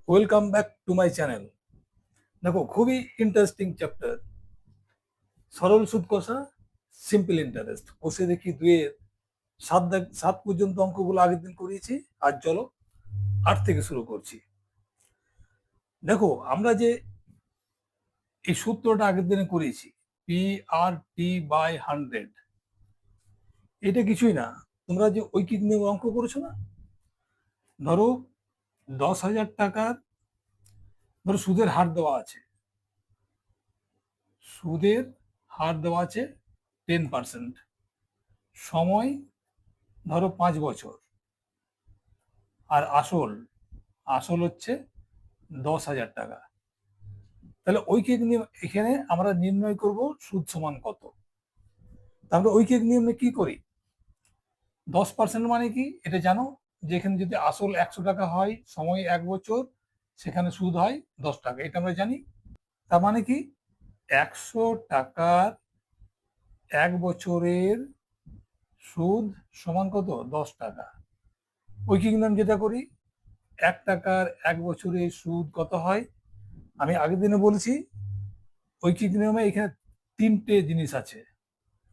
Welcome back to my channel. দেখো, খুবই interesting chapter. সরল সুদ কষা, সিম্পল ইন্টারেস্ট। কষে দেখি দুয়ের সাত পর্যন্ত অঙ্কগুলো আগের দিন করিয়েছি। আজ চলো 8 থেকে শুরু করছি। দেখো, আমরা যে এই সূত্রটা আগের দিনে করিয়েছি, পি আর টি বাই 100, এটা কিছুই না। তোমরা যে ঐকিক নিয়ম অঙ্ক করেছো না, ধরো 10,000 টাকার, ধরো সুদের হার দেওয়া আছে, সুদের হার দেওয়া আছে 10%, সময় ধরো 5 বছর, আর আসল আসল হচ্ছে 10,000 টাকা। তাহলে ঐকিক নিয়ম এখানে আমরা নির্ণয় করব সুদ সমান কত। তাহলে ঐকিক নিয়মে কি করি? 10% মানে কি এটা জানো, যে এখানে যদি আসল 100 টাকা হয়, সময় 1 বছর, সেখানে সুদ হয় 10 টাকা, এটা আমরা জানি। তার মানে কি 100 টাকার 1 বছরের সুদ সমান কত? 10 টাকা। ঐকিক নিয়ম যেটা করি, 1 টাকার 1 বছরের সুদ কত হয়? আমি আগের দিনে বলেছি, ঐকিক নিয়মে এখানে 3টে জিনিস আছে।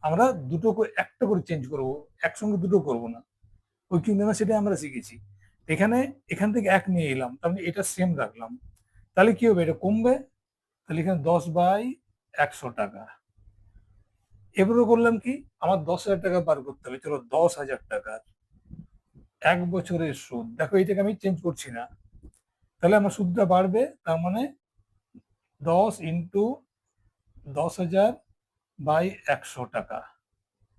আমরা দুটো করে একটা করে চেঞ্জ করব, একসঙ্গে দুটো করব না। ঐকিক নিয়মে সেটা আমরা শিখেছি। এখানে এখান থেকে 1 নিয়ে এলাম, তার মানে এটা সেম রাখলাম। তাহলে কি হবে? এটা কমবে। তাহলে এখানে 10/100 টাকা। এবারে করলাম কি, আমার 10,000 টাকা বার করতে হবে। চলো, 10,000 টাকার 1 বছরের সুদ। দেখো, এইটাকে আমি চেঞ্জ করছি না। তাহলে আমার সুদটা বাড়বে। তার মানে 10 × 10,000/100 টাকা।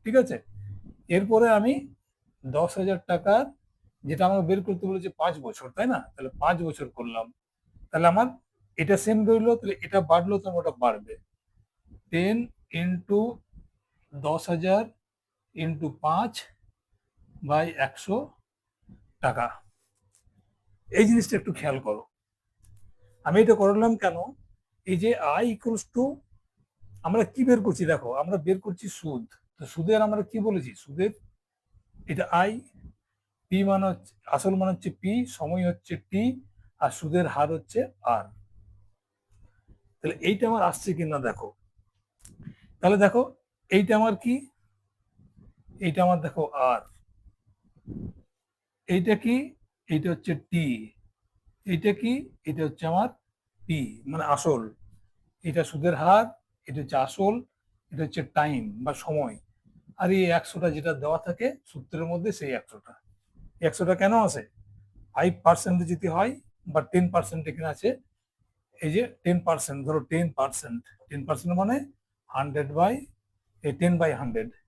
ঠিক আছে। এরপরে আমি 10,000 টাকার, যেটা আমাকে বের করতে বলেছে 5 বছর, তাই না? তাহলে 5 বছর করলাম। তাহলে আমার এটা সেম রইলো, তাহলে এটা বাড়লো, তো ওটা বাড়বে। 10 × 10,000 × 5/100 টাকা। এই জিনিসটা একটু খেয়াল করো। আমি এটা করলাম কেন? এই যে আই ইকুয়ালস টু, আমরা কি বের করছি? দেখো, আমরা বের করছি সুদ। তো সুদের আমরা কি বলেছি? সুদের এটা আই, পি মানে হচ্ছে, আসল মানে হচ্ছে পি, সময় হচ্ছে টি, আর সুদের হার হচ্ছে আর। তাহলে এইটা আমার আসছে কিনা দেখো। তাহলে দেখো, এইটা আমার কি? এইটা আমার দেখো আর। এইটা কি? এইটা হচ্ছে টি। এইটা কি? এটা হচ্ছে আমার পি, মানে আসল। এটা সুদের হার, এটা হচ্ছে আসল, এটা হচ্ছে টাইম বা সময়। আর এই 100টা যেটা দেওয়া থাকে সূত্রের মধ্যে, সেই 100টা। 100টা কেন আছে? 5% যদি হয়, বা 10% এখানে আছে। এই যে 10%, ধরো 10%, 10% মানে 10/100,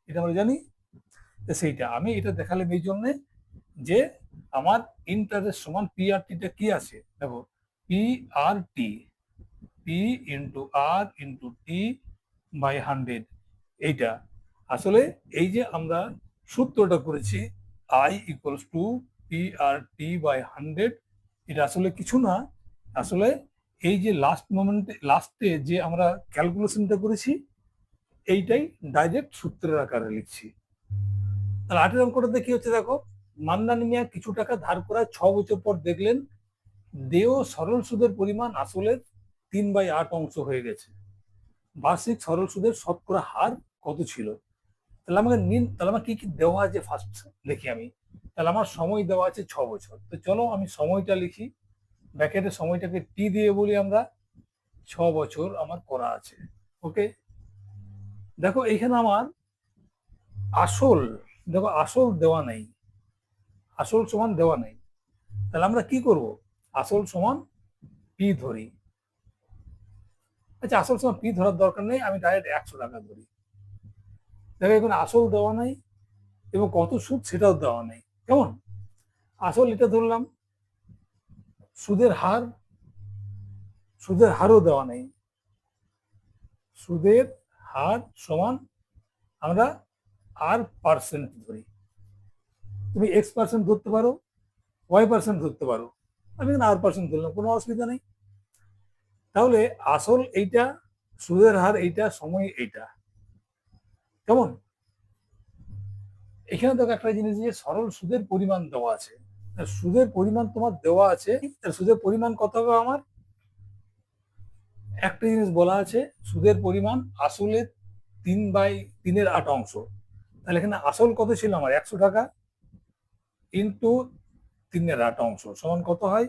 এটা আমরা জানি। সেইটা আমি এটা দেখালাম এই জন্যে, যে আমার ইন্টারেস্ট সমান পি আর টিটা কি আছে দেখো, P R T, P into R into T by 100। এইটা আসলে, এই যে আমরা সূত্রটা করেছি, I equals to P R T by 100, এটা আসলে কিছু না। আসলে এই যে লাস্ট মোমেন্টে, লাস্টে যে আমরা ক্যালকুলেশনটা করেছি, এইটাই ডাইরেক্ট সূত্রের আকারে লিখছি। তাহলে 8 অঙ্কটাতে কি হচ্ছে দেখো, মান্নান মিয়া কিছু টাকা ধার করায় 6 বছর পর দেখলেন দেয় সরল সুদের পরিমাণ আসলের 3/8 অংশ হয়ে গেছে। বার্ষিক সরল সুদের শতকরা হার কত ছিল? তাহলে আমাকে নিন, তাহলে আমার কি কি দেওয়া আছে ফার্স্ট লিখি আমি। তাহলে আমার সময় দেওয়া আছে 6 বছর। তো চলো আমি সময়টা লিখি। ব্র্যাকেটে সময়টাকে টি দিয়ে বলি আমরা। 6 বছর আমার করা আছে। ওকে। দেখো এইখানে আমার আসল, দেখো আসল দেওয়া নেই, আসল সমান দেওয়া নেই। তাহলে আমরা কি করব? আসল সমান পি ধরি। আচ্ছা, আসল সমান পি ধরার দরকার নেই, আমি ডাইরেক্ট 100 টাকা ধরি। দেখো, এখানে আসল দেওয়া নাই এবং কত সুদ সেটাও দেওয়া নেই। কেমন? আসল এটা ধরলাম, সুদের হার, সুদের হারও দেওয়া নেই। সুদের হার সমান আমরা আর পার্সেন্ট ধরি। তুমি X% ধরতে পারো, Y% ধরতে পারো। আমি এখানে আর% ধরলাম, কোনো অসুবিধা নেই। তাহলে আসল এইটা, সুদের হার এইটা, সময় এইটা। কেমন? এখানে দেখো একটা জিনিস, যে সরল সুদের পরিমাণ দেওয়া আছে। আর সুদের পরিমাণ তোমার দেওয়া আছে, তার সুদের পরিমাণ কত হবে আমার? একটা জিনিস বলা আছে, সুদের পরিমাণ আসলে 3/3 তাহলে এখানে আসল কত ছিল আমার? 100 টাকা ইন্টু 3/8 সমান কত হয়?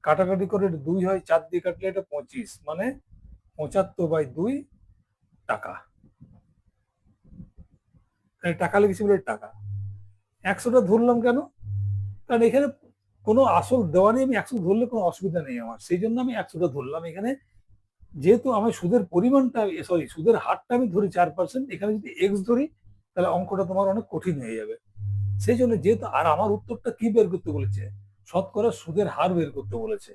কাটাকাটি করে 2 হয়, 4 দিয়ে কাটলে এটা 25, মানে 75/2 টাকা। টাকা লিখেছি বলে টাকা। 100টা ধরলাম কেন? কারণ এখানে কোনো আসল দেওয়া নেই, আমি 100 ধরলে কোনো অসুবিধা নেই আমার, সেই জন্য আমি 100টা ধরলাম এখানে। যেহেতু আমি সুদের পরিমাণটা, সরি সুদের হারটা আমি ধরি 4%, এখানে যদি এক্স ধরি তাহলে অঙ্কটা তোমার অনেক কঠিন হয়ে যাবে। সেই জন্য যেহেতু, আর আমার উত্তরটা কি বের করতে বলেছে? শতকরা সুদের হার বের করতে বলেছে।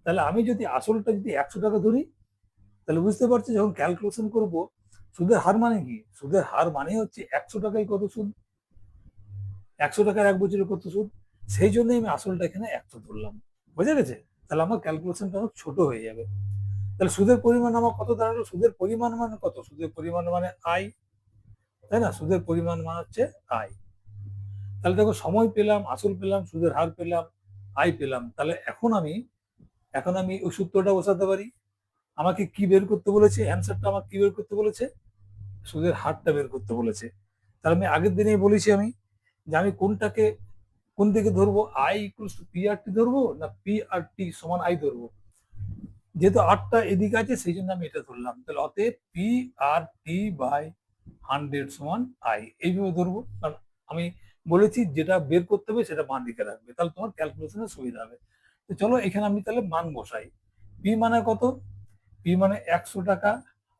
তাহলে আমি যদি আসলটা যদি 100 টাকা ধরি, তাহলে বুঝতে পারছি যখন ক্যালকুলেশন করব সুদের হার মানে কি? সুদের হার মানে হচ্ছে 100 টাকায় কত সুদ, 100 টাকার 1 বছরে কত সুদ। সেই জন্যই আমি আসলটা এখানে 100 ধরলাম। বুঝে গেছে? তাহলে আমার ক্যালকুলেশনটা অনেক ছোট হয়ে যাবে। তাহলে সুদের পরিমাণ আমার কত দাঁড়ালো? সুদের পরিমাণ মানে কত? সুদের পরিমাণ মানে আই, তাই না? সুদের পরিমাণ মানে হচ্ছে আই। তাহলে দেখো, সময় পেলাম, আসল পেলাম, সুদের হার পেলাম, আই পেলাম। তাহলে এখন আমি ওই সূত্রটা বসাতে পারি। আমাকে কি বের করতে বলেছে? অ্যান্সারটা আমাকে কি বের করতে বলেছে? সুদের হারটা বের করতে বলেছে। তাহলে আমি আগের দিনেই বলেছি আমি, যে আমি কোন দিকে ধরবো? I equals to P R টি ধরবো, না পি আর টি সমান আই ধরবো? যেহেতু আটটা এদিকে আছে সেই জন্য আমি এটা ধরলাম। তাহলে অতএব পি আর টি বাই 100 সমান আই, এইভাবে ধরবো। কারণ আমি বলেছি যেটা বের করতে হবে সেটা বাঁ দিকে রাখবে, তাহলে তোমার ক্যালকুলেশনের সুবিধা হবে। তো চলো এখানে আমি তাহলে মান বসাই। পি মানে কত? পি মানে 100 টাকা।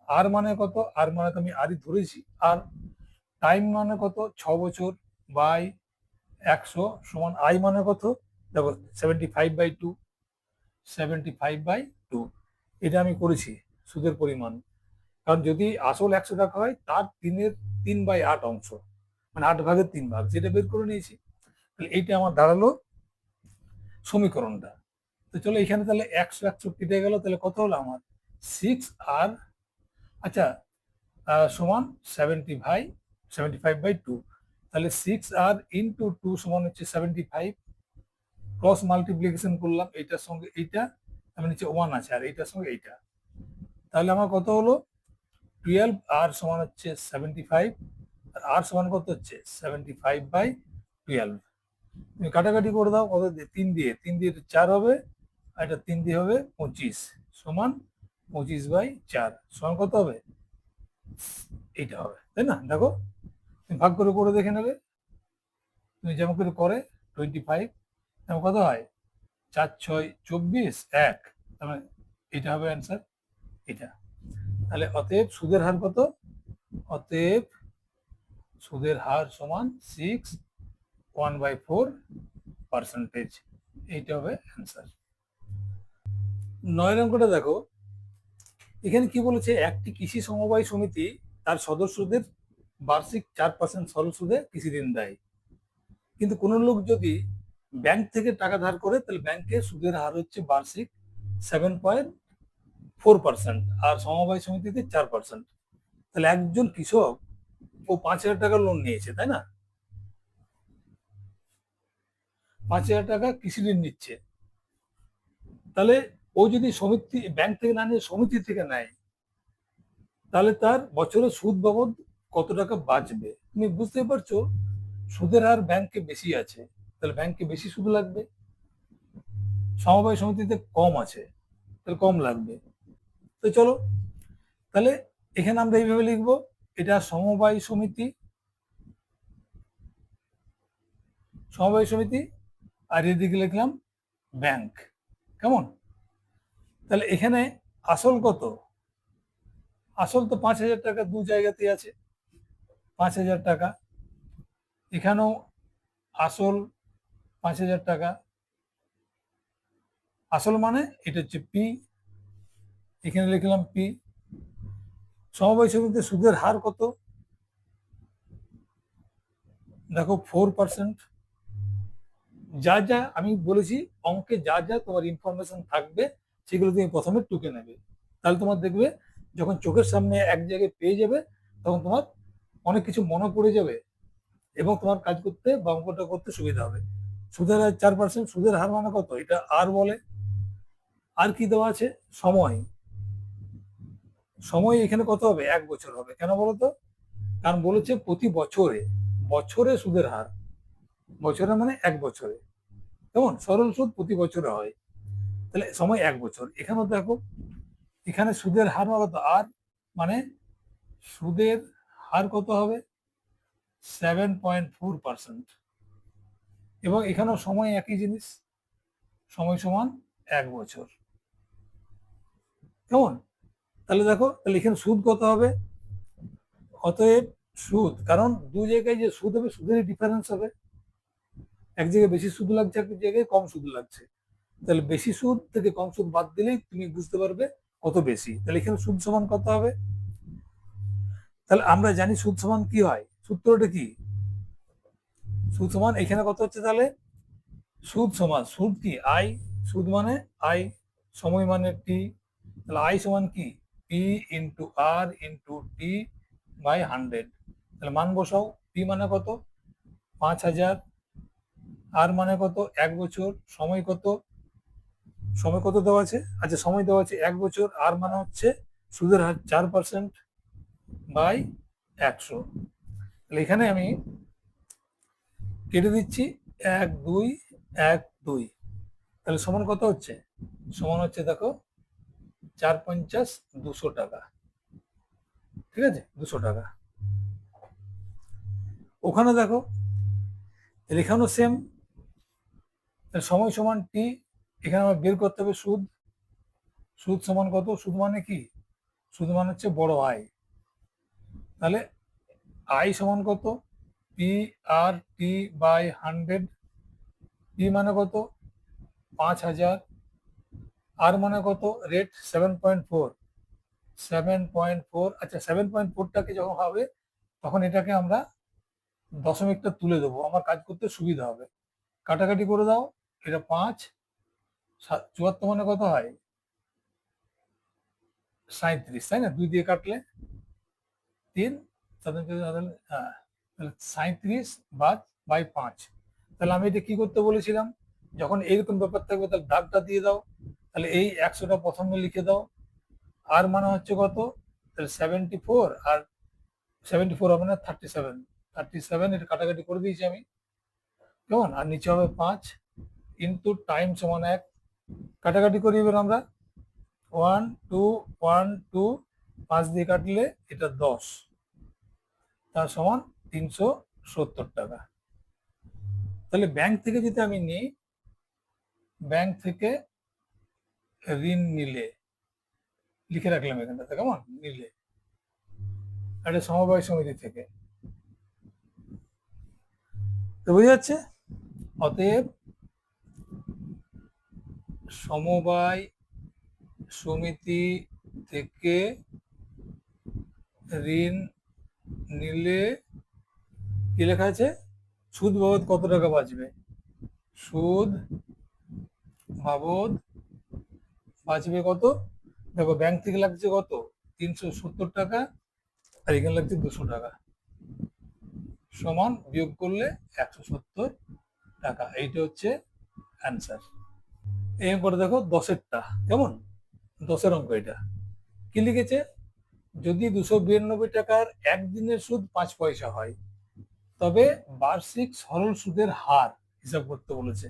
আর মানে কত? আর মানে তো আমি আরই ধরেছি। আর টাইম মানে কত? 6 বছর বাই 100 সমান আই মানে কত? দেখো 75/2, 75/2, এটা আমি করেছি সুদের পরিমাণ। কারণ যদি আসল 100 টাকা হয় তার 3/8, মানে 8/3 যেটা বের করে নিয়েছি। তাহলে এইটা আমার দাঁড়ালো সমীকরণটা। তো চলো এখানে তাহলে 100 কেটে গেল, তাহলে কত হলো আমার? 6 আর, আচ্ছা, সমান 75/2। তাহলে 6 আর ইন্টু 2 সমান হচ্ছে 75। ক্রস মাল্টিপ্লিকেশন করলাম এইটার সঙ্গে এইটা, আমি নিচে 1 আছে, আর এইটার সঙ্গে এইটা। তাহলে আমার কত হলো? 12, আর সমান হচ্ছে 75, আর আর সমান কত হচ্ছে? 75/12। তুমি কাটাকাটি করে দাও, কত দিয়ে? 3 দিয়ে 4 হবে, আর এটা 3 দিয়ে হবে 25, সমান 25/4 সমান কত হবে? এইটা হবে, তাই না? দেখো, তুমি ভাগ করে দেখে নেবে। তুমি যেমন করে 25, তেমন কত হয়? 4, 6, 24, 1, তার মানে এটা হবে অ্যান্সার, এটা। তাহলে অতএব সুদের হার কত? অতএব সুদের হার সমান 6, 1/4%। এইটা হবে অ্যান্সার। 9 অঙ্কটা দেখো, এখানে কি বলেছে? একটি কৃষি সমবায় সমিতি তার সদস্যদের বার্ষিক 4% সরল সুদে কৃষি ঋণ দেয়। কিন্তু কোনো লোক যদি ব্যাংক থেকে টাকা ধার করে, তাহলে ব্যাংকে সুদের হার হচ্ছে বার্ষিক 7.4%, আর সমবায় সমিতিতে 4%। তাহলে একজন কৃষক, ও 5,000 টাকার লোন নিয়েছে, তাই না? 5,000 টাকা কৃষি ঋণ নিচ্ছে। তাহলে ও যদি সমিতি, ব্যাংক থেকে না নিয়ে সমিতি থেকে নেয়, তাহলে তার বছরে সুদ বাবদ কত টাকা বাঁচবে? তুমি বুঝতে পারছো সুদের হার ব্যাংকে বেশি আছে, তাহলে ব্যাংকে বেশি সুদ লাগবে। সমবায় সমিতিতে কম আছে, তাহলে কম লাগবে। তো চলো তাহলে এখানে আমরা এইভাবে লিখবো, এটা সমবায় সমিতি, আর এদিকে লিখলাম ব্যাংক। কেমন? তাহলে এখানে আসল কত? আসল তো 5,000 টাকা, দু জায়গাতে আছে 5,000 টাকা। এখানেও আসল 5,000 টাকা। আসল মানে এটা হচ্ছে পি, এখানে লিখলাম পি। সমবায় সমিতিতে সুদের হার কত? দেখো 4%। যা যা আমি বলেছি অঙ্কে, যা যা তোমার ইনফরমেশন থাকবে সেগুলো তুমি প্রথমে টুকে নেবে। তাহলে তোমার দেখবে যখন চোখের সামনে এক জায়গায় পেয়ে যাবে, তখন তোমার অনেক কিছু মনে পড়ে যাবে, এবং তোমার কাজ করতে বা অঙ্কটা করতে সুবিধা হবে। সুদের হার 4%, সুদের হার মানে কত, এটা আর বলে। আর কি দেওয়া আছে, সময়। সময় এখানে কত হবে, 1 বছর হবে। কেন বলতো, কারণ বলেছে প্রতি বছরে, বছরে সুদের হার, বছরে মানে 1 বছরে, কেমন, সরল সুদ প্রতি বছরে হয়, তাহলে সময় 1 বছর। এখানেও দেখো, এখানে সুদের হার কত, আর মানে সুদের হার কত হবে, 7.4%। এবং এখানেও সময় একই জিনিস, সময় সমান 1 বছর, কেমন। তাহলে দেখো, তাহলে এখানে সুদ কত হবে, অতএব সুদ, কারণ দু জায়গায় যে সুদ হবে, সুদের ডিফারেন্স হবে, এক জায়গায় বেশি সুদ লাগছে, এক জায়গায় কম সুদ লাগছে। তাহলে বেশি সুদ থেকে কম সুদ বাদ দিলেই তুমি বুঝতে পারবে কত বেশি। তাহলে এখানে সুদ সমান কত হবে, তাহলে আমরা জানি সুদ সমান কি হয়, সূত্রটা কি, সুদ সমান এখানে কত হচ্ছে, তাহলে সুদ সমান, সুদ কি আই, সুদ মানে আই, সময় মানে টি, তাহলে আই সমান কি, P into R into T by 100। তাহলে মান বসাও, পি মানে কত, 5,000, আর মানে কত, 1 বছর, সময় কত, সময় কত দেওয়া আছে, আচ্ছা সময় দেওয়া আছে 1 বছর, আর মানে হচ্ছে সুদের হার 4% বাই 100। তাহলে এখানে আমি কেটে দিচ্ছি 1, 2, 1, 2, তাহলে সমান কত হচ্ছে, সমান হচ্ছে দেখো 4×5 200 টাকা, ঠিক আছে, 200 টাকা। ওখানে দেখো, এখানেও সেম, সময় সমান টি, এখানে আমার বের করতে হবে সুদ, সুদ সমান কত, সুদ মানে কি, সুদ মানে হচ্ছে বড় আয়, তাহলে আই সমান কত, P R T by 100, P মানে কত, 5,000, আর মানে কত, রেট 7.4, 7.4, আচ্ছা 7.4টাকে যখন হবে, তখন এটাকে আমরা দশমিকটা তুলে দেবো, আমার কাজ করতে সুবিধা হবে। কাটাকাটি করে দাও, এটা 5, 74 মানে কত হয়, 37, তাই না, 2 দিয়ে কাটলে 3, হ্যাঁ, তাহলে 37 বাদ বাই 5। তাহলে আমি এটা কি করতে বলেছিলাম, যখন এইরকম ব্যাপার থাকবে তাহলে দাগটা দিয়ে দাও, তাহলে এই 100টা প্রথমে লিখে দাও, আর মানে হচ্ছে কত, তাহলে 74, আর 74 হবে না, 37, 37, এটা কাটাকাটি করে দিয়েছি আমি, কেমন, আর নিচে হবে 5 ইন্টু টাইম সমান 1, কাটাকাটি করি এবার আমরা, 1 2 1 2, 5 দিয়ে কাটলে এটা 10, তার সমান 370 টাকা। তাহলে ব্যাংক থেকে যদি আমি নিই, ব্যাংক থেকে ঋণ নিলে, লিখে রাখলাম এখানটাতে, কেমন, নিলে, একটা সমবায় সমিতি থেকে, তো বুঝা যাচ্ছে। অতএব সমবায় সমিতি থেকে ঋণ নিলে কি লেখা আছে, সুদ বাবদ কত টাকা বাঁচবে, সুদ বাবদ বাঁচবে কত, দেখো ব্যাংক থেকে লাগছে কত, 370 টাকা, আর এখানে লাগছে 200 টাকা, সমান বিয়োগ করলে 170 টাকা, এইটা হচ্ছে অ্যান্সার। এই করে দেখো 10-এরটা, কেমন, 10-এর অঙ্ক এটা কি লিখেছে, যদি 292 টাকার একদিনের সুদ 5 পয়সা হয়, তবে বার্ষিক সরল সুদের হার হিসাব করতে বলেছে।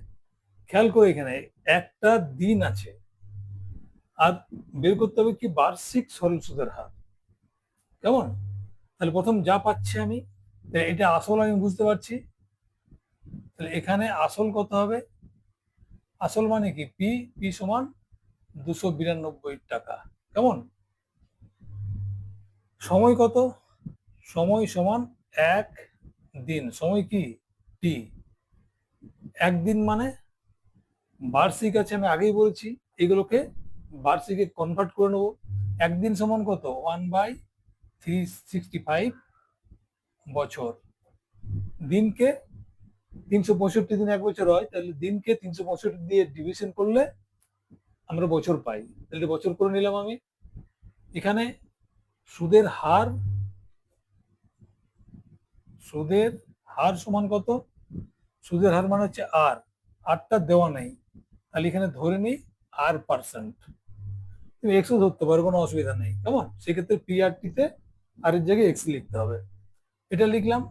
খেয়াল করে এখানে একটা দিন আছে, আর বের করতে হবে কি, বার্ষিক সরল সুদের হার, কেমন। তাহলে প্রথম যা পাচ্ছি আমি, এটা আসল আমি বুঝতে পারছি, তাহলে এখানে আসল কত হবে, আসল মানে কি, পি, পি সমান 292 টাকা, কেমন। সময় কত, সময় সমান 1 দিন, সময় কি, টি, একদিন মানে বার্ষিক আছে, আমি আগেই বলেছি, এগুলোকে বার্ষিকে কনভার্ট করে নেবো। একদিন সমান কত, 1/365 বছর, দিনকে 365 দিন 1 বছর হয়, তাহলে দিনকে 365 দিয়ে ডিভিশন করলে আমরা বছর পাই, তাহলে বছর করে নিলাম আমি। এখানে সুদের হার, সুদের হার সমান কত, সুদের হার মানে হচ্ছে আর, আরটা দেওয়া নেই, তাহলে এখানে ধরে নিই R%। তুমি এক্সও ধরতে পারো, কোনো অসুবিধা নেই। কেমন? সেক্ষেত্রে PRT তে আর এর জায়গায় এক্স লিখতে হবে। এটা লিখলাম।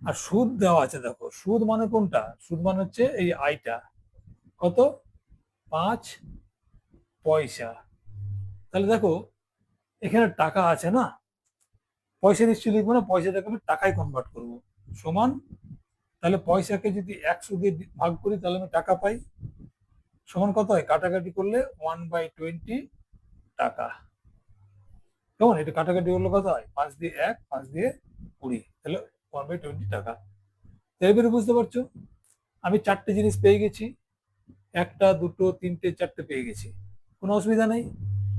আর সুদ দেওয়া আছে, দেখো সুদ মানে কোনটা? সুদ মানে হচ্ছে এই আইটা, কত? 5 পয়সা। তাহলে দেখো এখানে টাকা আছে না, পয়সা নিশ্চয়ই লিখবো না, পয়সাটাকে আমি টাকায় কনভার্ট করবো। সমান, তাহলে পয়সাকে যদি 100 দিয়ে ভাগ করি তাহলে আমি টাকা পাই। সমান কত হয়? কাটাকাটি করলে 1/20 টাকা। কেমন? এটা কাটাকাটি করলে কত হয়? 5 দিয়ে 1, 5 দিয়ে 20, তাহলে 1/20 টাকা। এবারে বুঝতে পারছো আমি চারটে জিনিস পেয়ে গেছি, একটা দুটো তিনটে চারটে পেয়ে গেছি, কোনো অসুবিধা নেই।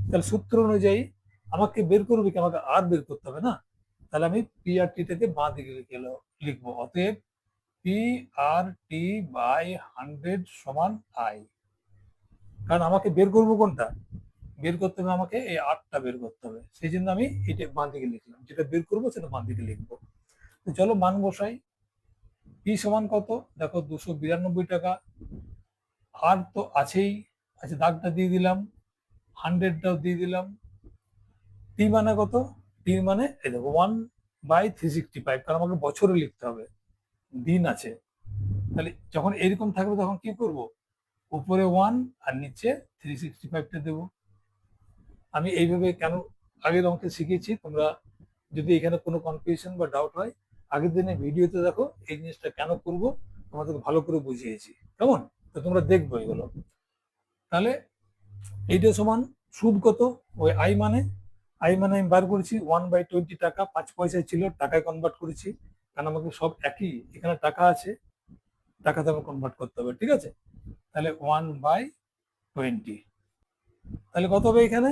তাহলে সূত্র অনুযায়ী আমাকে বের করবে কি? আমাকে আর বের করতে হবে না। তাহলে আমি PRT-টাকে বাঁ দিকে লিখবো। অতএব PRT/100 সমান আই। কারণ আমাকে বের করবো কোনটা? বের করতে হবে আমাকে এই আরটা বের করতে হবে, সেই জন্য আমি এটা বাঁ দিকে লিখলাম, যেটা বের করবো সেটা বাঁ দিকে লিখবো। তো চলো মান বসাই। পি সমান কত? দেখো 292 টাকা। আর তো আছেই, আচ্ছা দাগটা দিয়ে দিলাম, 100টাও দিয়ে দিলাম। টি মানে কত? টি মানে এই দেখো 1/365, কারণ আমাকে বছরে লিখতে হবে, দিন আছে। তাহলে যখন এরকম থাকবে তখন কি করব? উপরে 1 আর নিচে 365টা দেবো। আমি এইভাবে কেন আগের অঙ্কে শিখেছি, তোমরা যদি এখানে কোনো কনফিউশন বা ডাউট হয় আগের দিনে ভিডিওতে দেখো, এই জিনিসটা কেন করব তোমাদের ভালো করে বুঝিয়েছি। কেমন? তো তোমরা দেখবো এগুলো। তাহলে এইটা সমান সুদ কত? ওই আই মানে আমি বার করেছি 1/20 টাকা, 5 পয়সায় ছিল, টাকায় কনভার্ট করেছি, কারণ আমাকে সব একই, এখানে টাকা আছে, টাকাতে আমার কনভার্ট করতে হবে, ঠিক আছে? তাহলে 1/20, তাহলে কত হবে এখানে?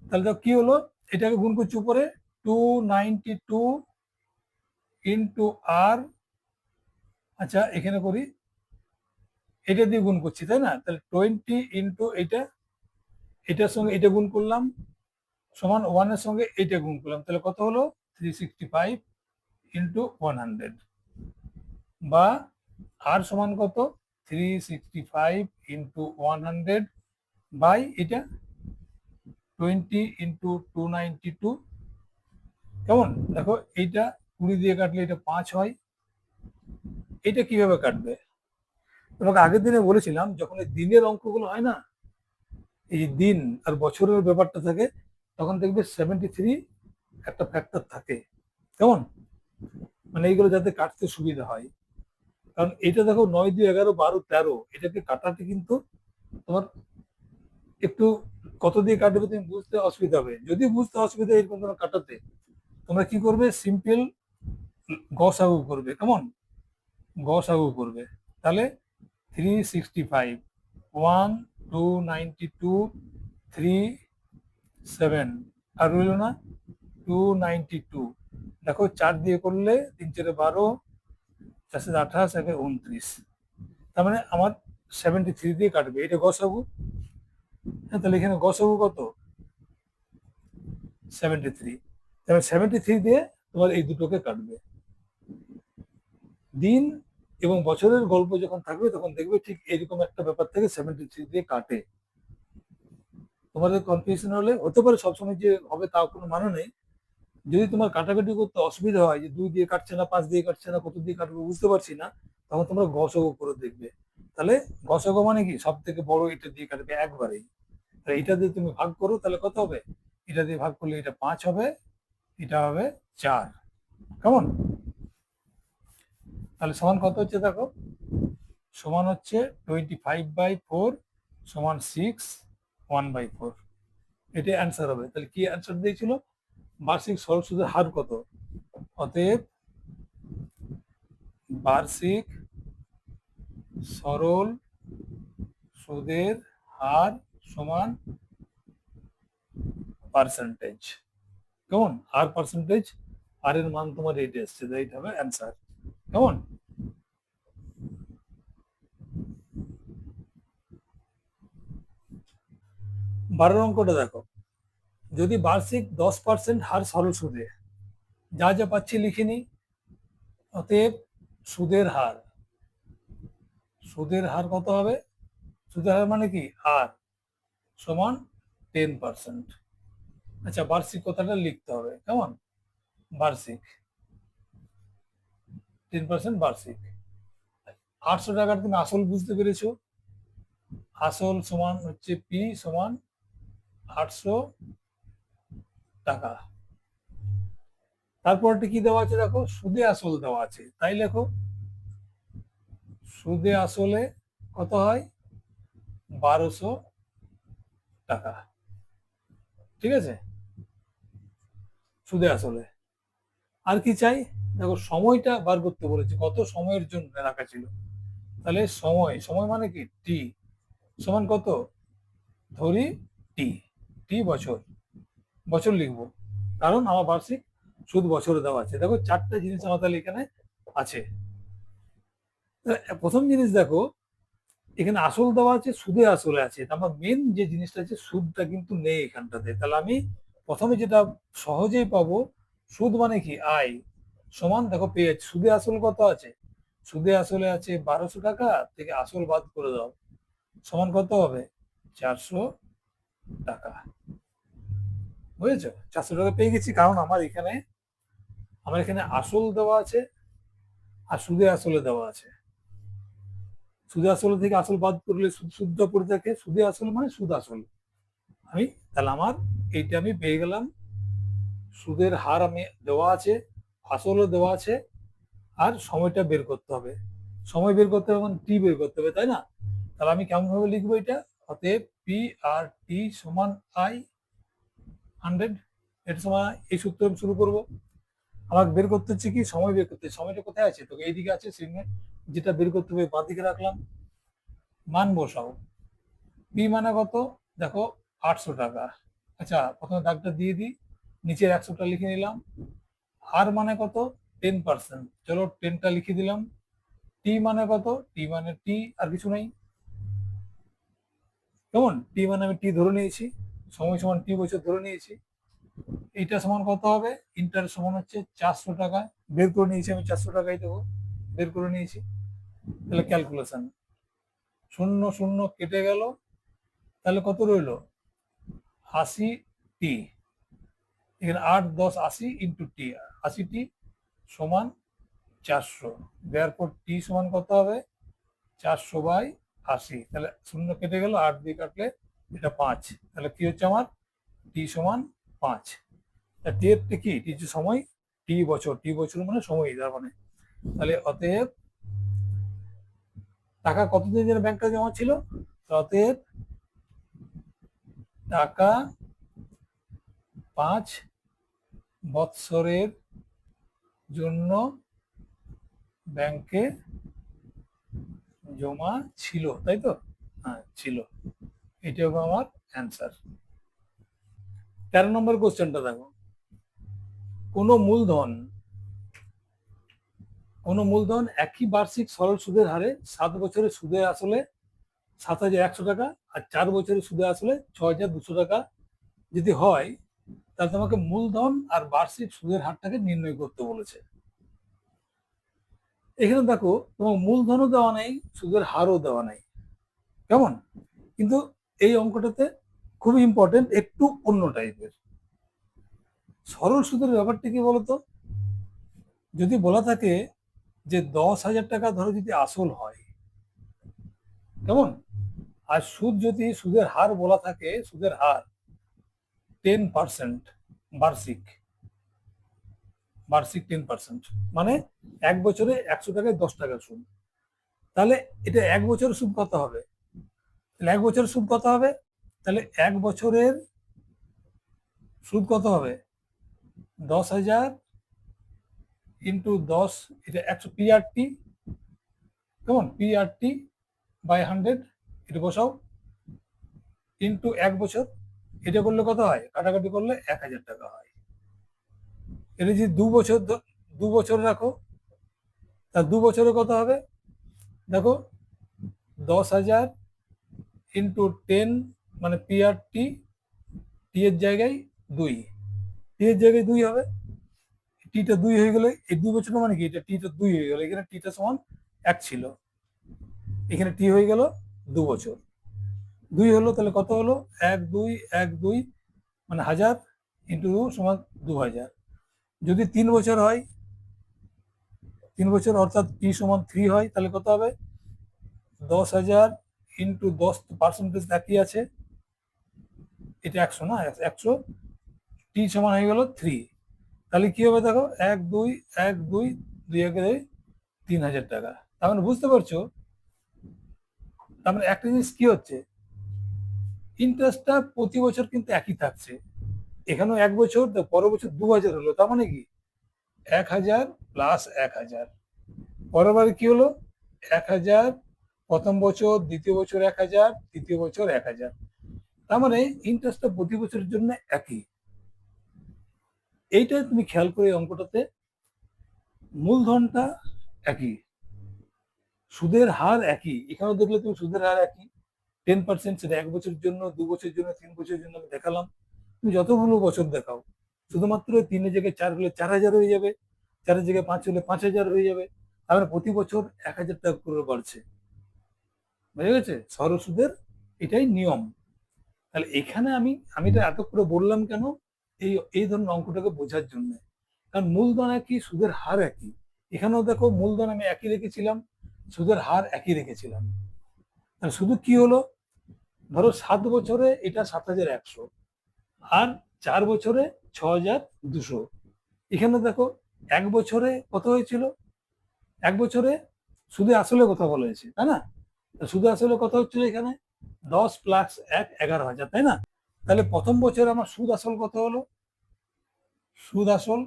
তাহলে তো কি হলো, এটাকে গুণ করছি উপরে 292 ইন্টু আর। আচ্ছা এখানে করি, এটা দিয়ে গুণ করছি তাই না? তাহলে 20 ইন্টু এটা, এটার সঙ্গে এটা গুণ করলাম, সমান 1 এর সঙ্গে এটা গুণ করলাম, তাহলে কত হলো? 365 ইন্টু 100। বা আর সমান কত? 365 ইন্টু 100 বাই এটা 20 ইন্টু 292। কেমন? দেখো এইটা 20 দিয়ে কাটলে এটা 5 হয়। এটা কিভাবে কাটবে? তোমাকে আগের দিনে বলেছিলাম, যখন এই দিনের অঙ্কগুলো হয় না, এই দিন আর বছরের ব্যাপারটা থাকে, তখন দেখবে 73 একটা ফ্যাক্টর থাকে। কেমন? মানে এইগুলো যাতে কাটতে সুবিধা হয়। কারণ এটা দেখো 9, 2, 11, 12, 13, এটাকে কাটাতে কিন্তু তোমার একটু কত দিয়ে কাটবে তুমি বুঝতে অসুবিধা হবে। যদি বুঝতে অসুবিধা এরকম কোনো কাটাতে, তোমরা কি করবে? সিম্পল গসাগু করবে। কেমন? গসাগু করবে। তাহলে 365, 292, 37, আর রইল না 292। দেখো 4 দিয়ে করলে 3 4 12, 4 7 28, 29। তার মানে আমার 73 দিয়ে কাটবে, এটা গসাগু। হ্যাঁ, তাহলে এখানে গসাগু কত? 73। তাহলে 73 দিয়ে তোমার এই দুটোকে কাটবে। দিন এবং বছরের গল্প যখন থাকবে তখন দেখবে ঠিক এরকম একটা ব্যাপার থেকে 73 দিয়ে কাটে। তোমাদের কনফিউশন হতে পারে, সবসময় যে হবে তাও কোনো মানে নেই। যদি তোমার কাটাকাটি করতে অসুবিধা হয়, যে 2 দিয়ে কাটছে না, 5 দিয়ে কাটছে না, কত দিয়ে কাটবে বুঝতে পারছি না, তখন তোমরা গসগো করে দেখবে। তাহলে গসগো মানে কি? সব থেকে বড় এটা দিয়ে কাটবে একবারেই। তাহলে এটা দিয়ে তুমি ভাগ করো, তাহলে কত হবে? এটা দিয়ে ভাগ করলে এটা 5 হবে, এটা হবে 4। কেমন? তাহলে সমান কত হচ্ছে দেখো, সমান হচ্ছে 25/4 সমান 6, 1/4। এটা অ্যান্সার হবে। তাহলে কি অ্যান্সার দিয়েছিল? বার্ষিক সরল সুদের হার কত? অতএব বার্ষিক সরল সুদের হার সমান পার্সেন্টেজ। কেমন? আর পার্সেন্টেজ, আর এর মান তোমার এইটা এসছে, এইটা হবে অ্যান্সার। কেমন? বারোর অঙ্কটা দেখো, যদি বার্ষিক 10% হার সরল সুদে, যা যা পাচ্ছি লিখে নিই। অতএব সুদের হার, কত হবে? সুদের হার মানে কি? আর সমান 10%। আচ্ছা, বার্ষিক কথাটা লিখতে হবে, কেমন? বার্ষিক 10% বার্ষিক। 800 টাকার তুমি আসল বুঝতে পেরেছো? আসল সমান হচ্ছে পি সমান 800 টাকা। তারপরটা কি দেওয়া আছে দেখো, সুদে আসল দেওয়া আছে, তাই লেখো সুদে আসলে কত হয়? 1200 টাকা। ঠিক আছে, সুদে আসলে। আর কি চাই দেখো, সময়টা বার করতে বলেছে, কত সময়ের জন্য রাখা ছিল। তাহলে সময়, মানে কি? টি সমান কত? ধরি টি, বছর, লিখবো, কারণ আমার বার্ষিক সুদ বছরে দেওয়া আছে। দেখো চারটা জিনিস আমার তাহলে এখানে আছে। প্রথম জিনিস দেখো, এখানে আসল দেওয়া আছে, সুদে আসলে আছে, আমার মেন যে জিনিসটা আছে সুদটা কিন্তু নেই এখানটাতে। তাহলে আমি প্রথমে যেটা সহজেই পাবো, সুদ মানে কি? আয় সমান, দেখো পেয়েছি সুদে আসল কত আছে? সুদে আসলে আছে 1200 টাকা, থেকে আসল বাদ করে দাও, সমান কত হবে? 400 টাকা। বুঝেছো? 400 টাকা পেয়ে গেছি, কারণ আমার এখানে আসল দেওয়া আছে আর সুদে আসলে দেওয়া আছে। সুদে আসলে থেকে আসল বাদ করলে সুদটা পড়ে থাকে, সুদে আসল মানে সুদ আসল। আমি তাহলে আমার এইটা আমি পেয়ে গেলাম, সুদের হার আমি দেওয়া আছে, আসলও দেওয়া আছে, আর সময়টা বের করতে হবে। সময় বের করতে হবে মানে টি বের করতে হবে, তাই না? তাহলে আমি কেমন ভাবে লিখবো এটা? অতএব পি আর টি সমান আই 100। এটা সময় এই সূত্র আমি শুরু করবো। আমাকে বের করতে হচ্ছে কি? সময় বের করতে। সময়টা কোথায় আছে? তোকে এইদিকে আছে সিগনে, যেটা বের করতে হবে বাঁ দিকে রাখলাম। মান বসাও। পি মানে কত? দেখো 800 টাকা। আচ্ছা, প্রথমে দাগটা দিয়ে দিই, নিচের 100টা লিখে নিলাম। আর মানে কত? 10%, চলো 10টা লিখে দিলাম। টি মানে কত? টি মানে টি, আর কিছু নাই। কেমন? টি মানে আমি টি ধরে নিয়েছি, সময় সমান টি বছর ধরে নিয়েছি। এইটা সমান কত হবে? ইন্টারেস্ট সমান হচ্ছে 400 টাকা। বের করে নিয়েছি আমি, 400 টাকাই দেবো, বের করে নিয়েছি। তাহলে ক্যালকুলেশন, শূন্য শূন্য কেটে গেল, তাহলে কত রইলো? 80 টি। এখানে 8 10 80 ইন্টু টি, 80 টি সমান 400। দেওয়ার পর টি সমান কত হবে? 400/80। তাহলে শূন্য কেটে গেল, 8 দিয়ে কাটলে এটা 5। তাহলে কি হচ্ছে আমার? টি সমান 5। টি এর কি? টি হচ্ছে সময়, টি বছর, মানে সময়, তার মানে। তাহলে অতএব টাকা কতদিন যেন ব্যাংকে জমা ছিল? অতএব টাকা 5 বৎসরের জন্য ব্যাংকে জমা ছিল, তাই তো? হ্যাঁ, ছিল। এটা হবে আমার অ্যান্সার। 13 নম্বর কোশ্চেনটা দেখো, কোনো মূলধন, একই বার্ষিক সরল সুদের হারে 7 বছরে সুদে আসলে 7,100 টাকা, আর 4 বছরে সুদে আসলে 6,200 টাকা যদি হয়, তাহলে তোমাকে মূলধন আর বার্ষিক সুদের হারটাকে নির্ণয় করতে বলেছে। এখানে দেখো, তোমার মূলধনও দেওয়া নেই, সুদের হারও দেওয়া নেই, কেমন? কিন্তু এই অঙ্কটাতে খুবই ইম্পর্টেন্ট, একটু অন্য টাইপের। সরল সুদের ব্যাপারটা কি বলতো? যদি বলা থাকে যে 10,000 টাকা ধরো যদি আসল হয়, কেমন? আর সুদ, যদি সুদের হার বলা থাকে, সুদের হার 10%, বার্ষিক, 10%, মানে 1 বছরে 100 টাকায় 10 টাকা সুদ। তাহলে এটা 1 বছরের সুদ কত হবে? তাহলে 1 বছরের সুদ কত হবে? তাহলে 1 বছরের সুদ কত হবে? 10,000 ইন্টু 10, এটা 100 PRT, কেমন? PRT বাই 100, এটা বসাও, ইন্টু 1 বছর। এটা করলে কত হয়? কাটাকাটি করলে 1,000 টাকা হয়। এটা যদি 2 বছর, 2 বছর রাখো, তা 2 বছরে কত হবে? দেখো, 10,000 ইন্টু 10, মানে PRT, টি এর জায়গায় 2, টি এর জায়গায় 2 হবে, টিটা 2 হয়ে গেলে এই 2 বছর মানে কি, এটা টিটা 2 হয়ে গেল, এখানে টিটা সমান 1 ছিল, এখানে টি হয়ে গেল 2 বছর। 2 হলো তাহলে কত হলো, 1 2 মানে 1000 ইন্টু 2 সমান 2000। যদি 3 বছর হয়, 3 বছর অর্থাৎ টি সমান 3 হয়, তাহলে কত হবে, 10,000 ইন্টু 10% একই আছে, এটা 100 না, 100, টি সমান হয়ে গেল 3। তাহলে কি হবে দেখো, 1 2 1 2 2 1 3,000 টাকা। তার মানে বুঝতে পারছো, তার মানে একটা জিনিস কি হচ্ছে, ইন্টারেস্টটা প্রতি বছর কিন্তু একই থাকছে, এখানেও 1 বছর, পরের বছর 2000 হলো, তার মানে কি 1000 প্লাস 1000, পরের বারে কি হলো 1000, প্রথম বছর, দ্বিতীয় বছর 1000, তৃতীয় বছর 1000, তার মানে ইন্টারেস্টটা প্রতি বছরের জন্য একই। এইটা তুমি খেয়াল করে অঙ্কটাতে মূলধনটা একই, সুদের হার একই, এখানেও দেখলে তুমি সুদের হার একই 10%, সেটা 1 বছরের জন্য, 2 বছরের জন্য, 3 বছরের জন্য আমি দেখালাম। তুমি যতগুলো বছর দেখাও, শুধুমাত্র 3-এর জায়গায় 4 হলে 4000 হয়ে যাবে, 4-এর জায়গায় 5 হলে 5000 হয়ে যাবে, তাহলে প্রতি বছর 1000 টাকা করে বাড়ছে। বুঝে গেছে, সরল সুদের এটাই নিয়ম। তাহলে এখানে আমি এটা এত করে বললাম কেন, এই এই ধরনের অঙ্কটাকে বোঝার জন্য, কারণ মূলধন একই, সুদের হার একই। এখানেও দেখো মূলধন আমি একই রেখেছিলাম, সুদের হার একই রেখেছিলাম। তাহলে শুধু কি হলো, ধরো 7 বছরে এটা 7100, আর 4 বছরে 6200। এখানে দেখো 1 বছরে কত হয়েছিল, 1 বছরে সুদে আসলে কথা বলা হয়েছে, তাই না, সুদে আসলে কথা হচ্ছিল এখানে 10 প্লাস 1 11,000, তাই না। তাহলে প্রথম বছরে আমার সুদ আসল কত হলো, সুদ আসল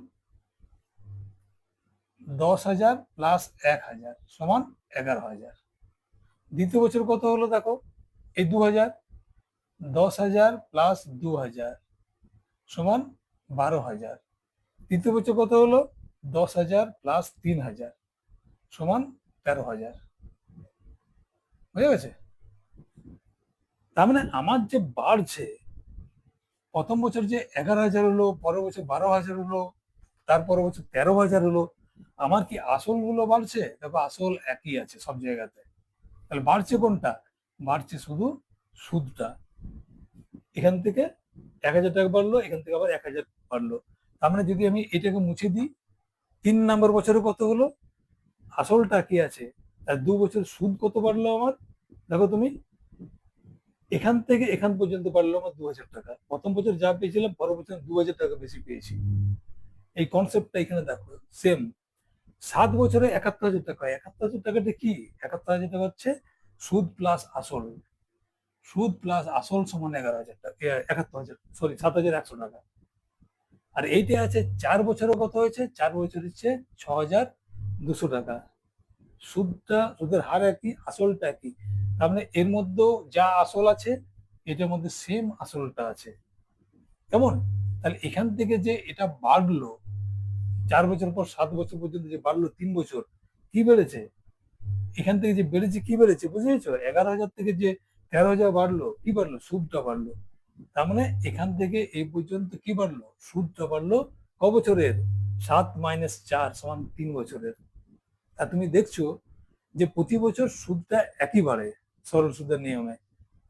10,000 প্লাস 1000 সমান 11,000। দ্বিতীয় বছর কত হলো দেখো, এই 2000, 10,000 প্লাস 2000 সমান 12,000। তৃতীয় বছর কত হলো, 10,000 প্লাস 3,000 সমান 13,000। বুঝে গেছে, তার মানে আমার যে বাড়ছে, প্রথম বছর যে 11,000 হলো, পরের বছর 12,000 হলো, তারপর বছর 13,000 হলো, আমার কি আসল গুলো বাড়ছে, দেখো আসল একই আছে সব জায়গাতে, তাহলে বাড়ছে কোনটা, বাড়ছে শুধু সুদটা। এখান থেকে 1,000 টাকা বাড়লো, এখান থেকে আবার 1,000 বাড়লো, তার মানে যদি আমি এটাকে মুছে দিই, 3 নম্বর বছরে কত হলো, আসলটা কি আছে, আর 2 বছর সুদ কত বাড়লো আমার, দেখো তুমি এখান থেকে এখান পর্যন্ত বাড়লো আমার 2,000 টাকা, প্রথম বছর যা পেয়েছিলাম পরের বছর 2,000 টাকা বেশি পেয়েছি। এই কনসেপ্টটা এখানে দেখো সেম। 7 বছরে 71,000 টাকা, 71,000 টাকাটা কি, 71,000 টাকা হচ্ছে সুদ প্লাস আসল, সুদ প্লাস আসল সমান 11,000 টাকা, 71,000, সরি 7,100 টাকা। আর এইটা আছে 4 বছরে কত হয়েছে, 4 বছর হচ্ছে 6,200 টাকা, সুদের হার একই, আসলটা একই, তার মানে এর মধ্যেও যা আসল আছে এটার মধ্যে সেম আসলটা আছে, কেমন। তাহলে এখান থেকে যে এটা বাড়লো, 4 বছর পর 7 বছর পর্যন্ত যে বাড়লো 3 বছর, কি বেড়েছে, এখান থেকে যে বেড়েছে কি বেড়েছে, বুঝেছো, 11,000 থেকে যে 13,000 বাড়লো, কি বাড়লো, সুদটা বাড়লো। তার মানে এখান থেকে এই পর্যন্ত কি বাড়লো, সুদটা বাড়লো ক বছরের, 7 মাইনাস 4 সমান 3 বছরের। আর তুমি দেখছো যে প্রতি বছর সুদটা একই বাড়ে সরল সুদের নিয়মে,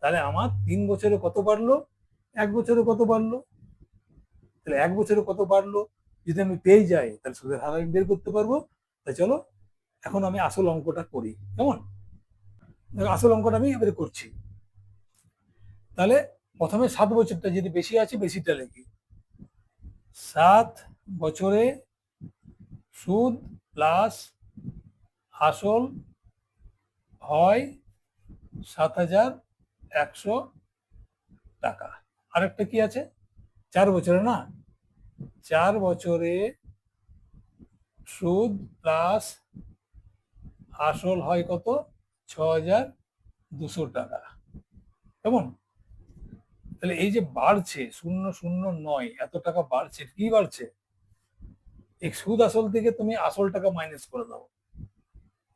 তাহলে আমার 3 বছরে কত বাড়লো, 1 বছরে কত বাড়লো, তাহলে 1 বছরে কত বাড়লো যদি আমি পেয়ে যাই, তাহলে সুদের হার আমি বের করতে পারবো। তাই চলো এখন আমি আসল অঙ্কটা করি, কেমন, দেখো আসল অঙ্কটা আমি এবারে করছি। তাহলে প্রথমে 7 বছরটা যদি বেশি আছে বেশিটা লিখি, 7 বছরে সুদ প্লাস আসল হয় 7,100 টাকা। আরেকটা কি আছে, 4 বছরে না, 4 বছরে সুদ প্লাস আসল হয় কত, 6,200 টাকা, কেমন। তাহলে এই যে বাড়ছে 0,009 এত টাকা বাড়ছে, কি বাড়ছে, এই সুদ আসল থেকে তুমি আসল টাকা মাইনাস করে দাও,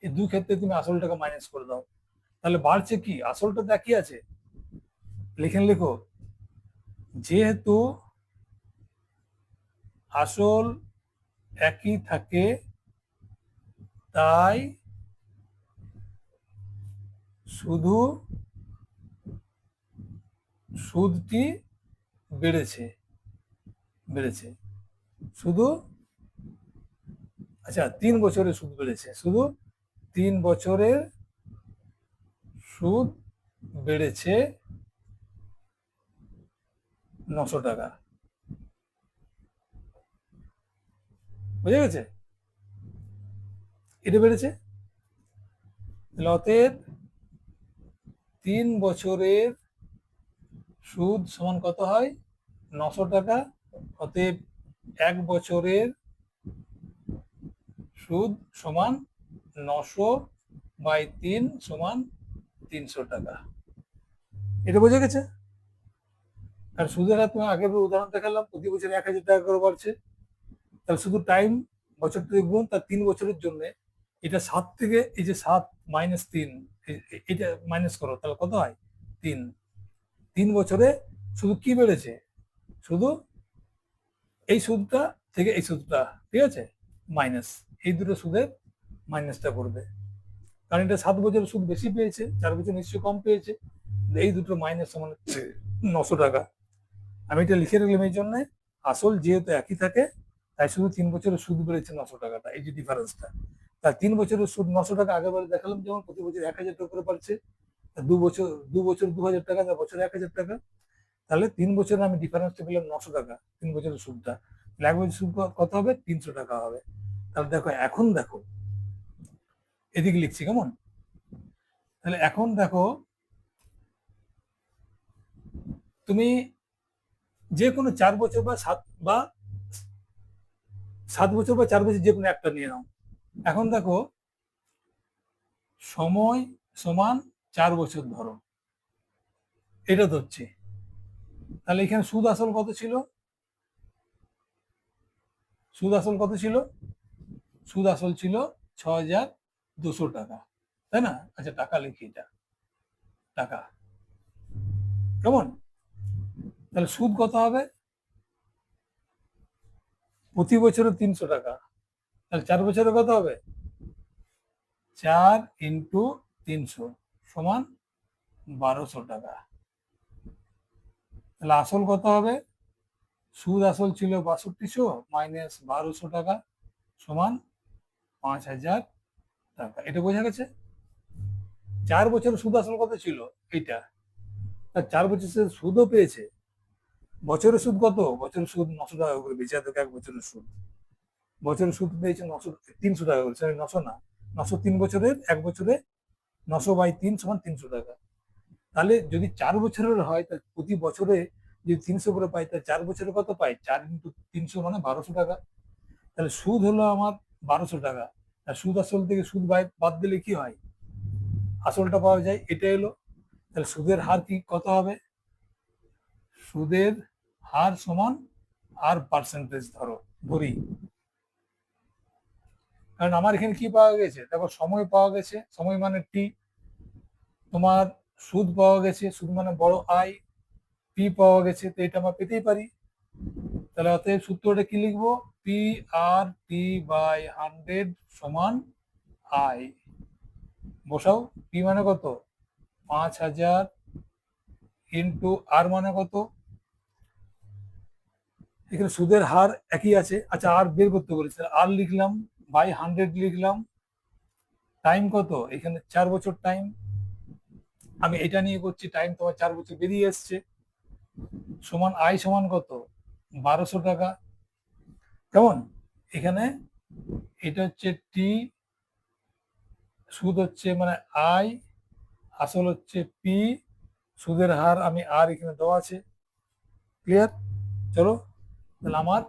এই দুই ক্ষেত্রে তুমি আসল টাকা মাইনাস করে দাও, তাহলে বাড়ছে কি, আসলটা তো একই আছে, লিখেন লিখো, যেহেতু আসল একই থাকে তাই শুধু সুদটি বেড়েছে বেড়েছে শুধু আচ্ছা 3 বছরের সুদ বেড়েছে, শুধু 3 বছরের সুদ বেড়েছে 900 টাকা। বুঝে গেছে? এটা বেড়েছে, অতএব 3 বছরের সুদ সমান কত হয়? 900 টাকা। অতএব 1 বছরের সুদ সমান 900/3 সমান 300 টাকা। এটা বোঝা গেছে? আর সুদের হার তুমি আগের উদাহরণ দেখালাম, প্রতি বছর 1000 টাকা করে বাড়ছে। তাহলে শুধু টাইম বছর থেকে গুণ, তার 3 বছরের জন্য এটা 7 থেকে এই যে 7 মাইনাস 3, এটা মাইনাস করো, তাহলে কত হয়? 3। 3 বছরে শুধু কি বেড়েছে? শুধু এই সুদটা থেকে এই সুদটা, ঠিক আছে, মাইনাস, এই দুটো সুদের মাইনাসটা করবে। কারণ এটা 7 বছরের সুদ বেশি পেয়েছে, 4 বছর নিশ্চয়ই কম পেয়েছে। এই দুটো মাইনাস সমান হচ্ছে 900 টাকা। আমি এটা লিখে রাখলাম এই জন্য, আসল যেহেতু একই থাকে তাই শুধু 3 বছরের সুদ বেড়েছে 900 টাকাটা, এই যে ডিফারেন্সটা। তার 3 বছরের সুদ 900 টাকা, আগের বারে দেখালাম যেমন প্রতি বছর 1000 টাকা করে বাড়ছে। 2 বছর 2000 টাকা, বছরে 1000 টাকা। তাহলে 3 বছরে আমি ডিফারেন্সটা পেলাম 900 টাকা, 3 বছরের সুদটা। 1 বছর সুদ কত হবে? 300 টাকা হবে। তাহলে দেখো, এখন দেখো এদিকে লিখছি কেমন। তাহলে এখন দেখো, তুমি যে কোনো 4 বছর বা 7 বছর বা 4 বছর যে কোনো একটা নিয়ে নাও। এখন দেখো, সময় সমান 4 বছর ধরো, এটা ধরছি। তাহলে এখানে সুদ আসল কত ছিল? সুদ আসল কত ছিল? সুদ আসল ছিল 6200 টাকা, তাই না? আচ্ছা, টাকা লিখি, এটা টাকা, কেমন? তাহলে সুদ কত হবে? প্রতি বছরে 300 টাকা। তাহলে 4 বছরে কত হবে? 4 × 300 সমান 1200 টাকা। তাহলে আসল কত হবে? সুদ আসল ছিল 6200 মাইনাস 1200 টাকা সমান 5000 টাকা। এটা বোঝা গেছে? 4 বছরের সুদ আসল কত ছিল? এইটা। তার 4 বছর সুদও পেয়েছে। বছরের সুদ কত? বছরের সুদ 900 টাকা করে বেঁচে থাকে, 1 বছরের সুদ। বছরের সুদ পেয়েছে 300 টাকা করে, সরি 900 না, 900 3 বছরের, 1 বছরে 900/3 সমান 300 টাকা। তাহলে যদি 4 বছরের হয়, তাহলে প্রতি বছরে যদি 300 করে পাই, তাহলে 4 বছরে কত পাই? 4 × 300 মানে 1200 টাকা। তাহলে সুদ হলো আমার 1200 টাকা। আর সুদ আসল থেকে সুদ বাদ দিলে কি হয়? আসলটা পাওয়া যায়, এটা এলো। তাহলে সুদের হার কি কত হবে? সুদের হার সমান আর পার্সেন্টেজ ধরি। কারণ আমার এখানে কি পাওয়া গেছে? দেখো, সময় পাওয়া গেছে, সময় মানে টি। তোমার সুদ পাওয়া গেছে, সুদ মানে বড় আই। পি পাওয়া গেছে, তো এটা আমরা পেতেই পারি। তাহলে অতএব সূত্রটা কি লিখবো? P/100 সমান আই। বসাও। পি মানে কত? 5000 ইন্টু আর মানে কত? এখানে সুদের হার একই আছে। আচ্ছা, আর বের করতে বলেছে, আর লিখলাম, বাই 100 লিখলাম। টাইম কত? এখানে 4 বছর টাইম। আমি এটা নিয়ে করছি, টাইম তোমার 4 বছর বেরিয়ে এসছে। সমান আই সমান কত? 1200 টাকা। কেমন? এখানে এটা হচ্ছে টি, সুদ হচ্ছে মানে আই, আসল হচ্ছে পি, সুদের হার আমি আর এখানে দেওয়া আছে। ক্লিয়ার? চলো, তাহলে আমার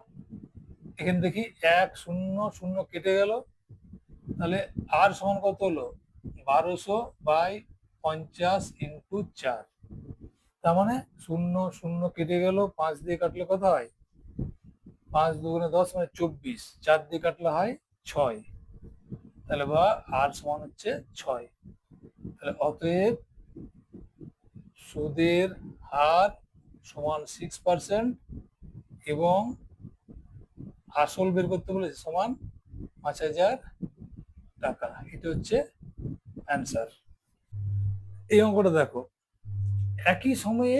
এখানে দেখি 1 0 0 কেটে গেল। তাহলে আর সমান কত হলো? 1200/50 × 4। তার মানে 0 0 কেটে গেল, 5 দিয়ে কাটলে কত হয়? 5 2 10 মানে 24, 4 দিয়ে কাটলে হয় 6। তাহলে বা আর সমান হচ্ছে 6। তাহলে অতএব সুদের হার সমান 6% এবং আসল বের করতে বলেছে সমান 5,000 টাকা। এটা হচ্ছে অ্যান্সার। এই অঙ্কটা দেখো, একই সময়ে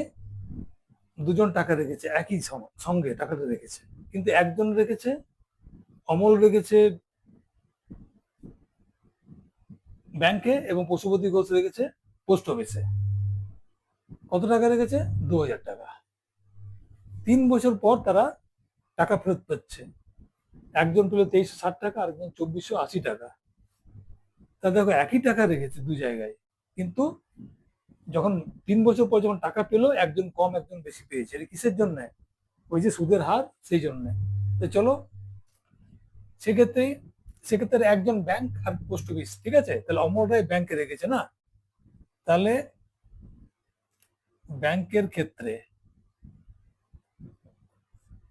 দুজন টাকা রেখেছে, একই সঙ্গে টাকাটা রেখেছে, কিন্তু একজন রেখেছে, অমল রেখেছে ব্যাংকে এবং পশুপতি ঘোষ রেখেছে পোস্ট অফিসে। কত টাকা রেখেছে? 2,000 টাকা। 3 বছর পর তারা টাকা ফেরত পাচ্ছে। একজন পেল 2360 টাকা, আরেকজন 2480 টাকা। তা দেখো, একই টাকা রেখেছে দু জায়গায়, কিন্তু যখন 3 বছর পর যখন টাকা পেলো, একজন কম একজন বেশি পেয়েছে। এটা কিসের জন্য? ওই যে সুদের হার, সেই জন্য। তো চলো, সেক্ষেত্রে সেক্ষেত্রে একজন ব্যাংক আর পোস্ট অফিস, ঠিক আছে, তাহলে অমর রায় ব্যাংকে রেখেছে না, তাহলে ব্যাংকের ক্ষেত্রে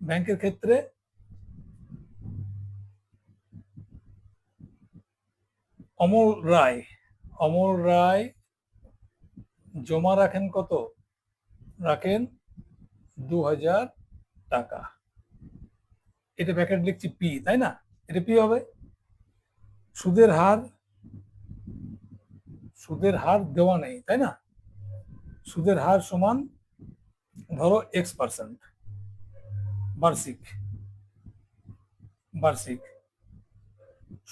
ব্যাংকের ক্ষেত্রে অমল রায় জমা রাখেন কত? রাখেন 2,000 টাকা। এটা ব্র্যাকেট লিখছি পি, তাই না? এটা পি হবে। সুদের হার দেওয়া নেই, তাই না? সুদের হার সমান ধরো X%, বার্ষিক। বার্ষিক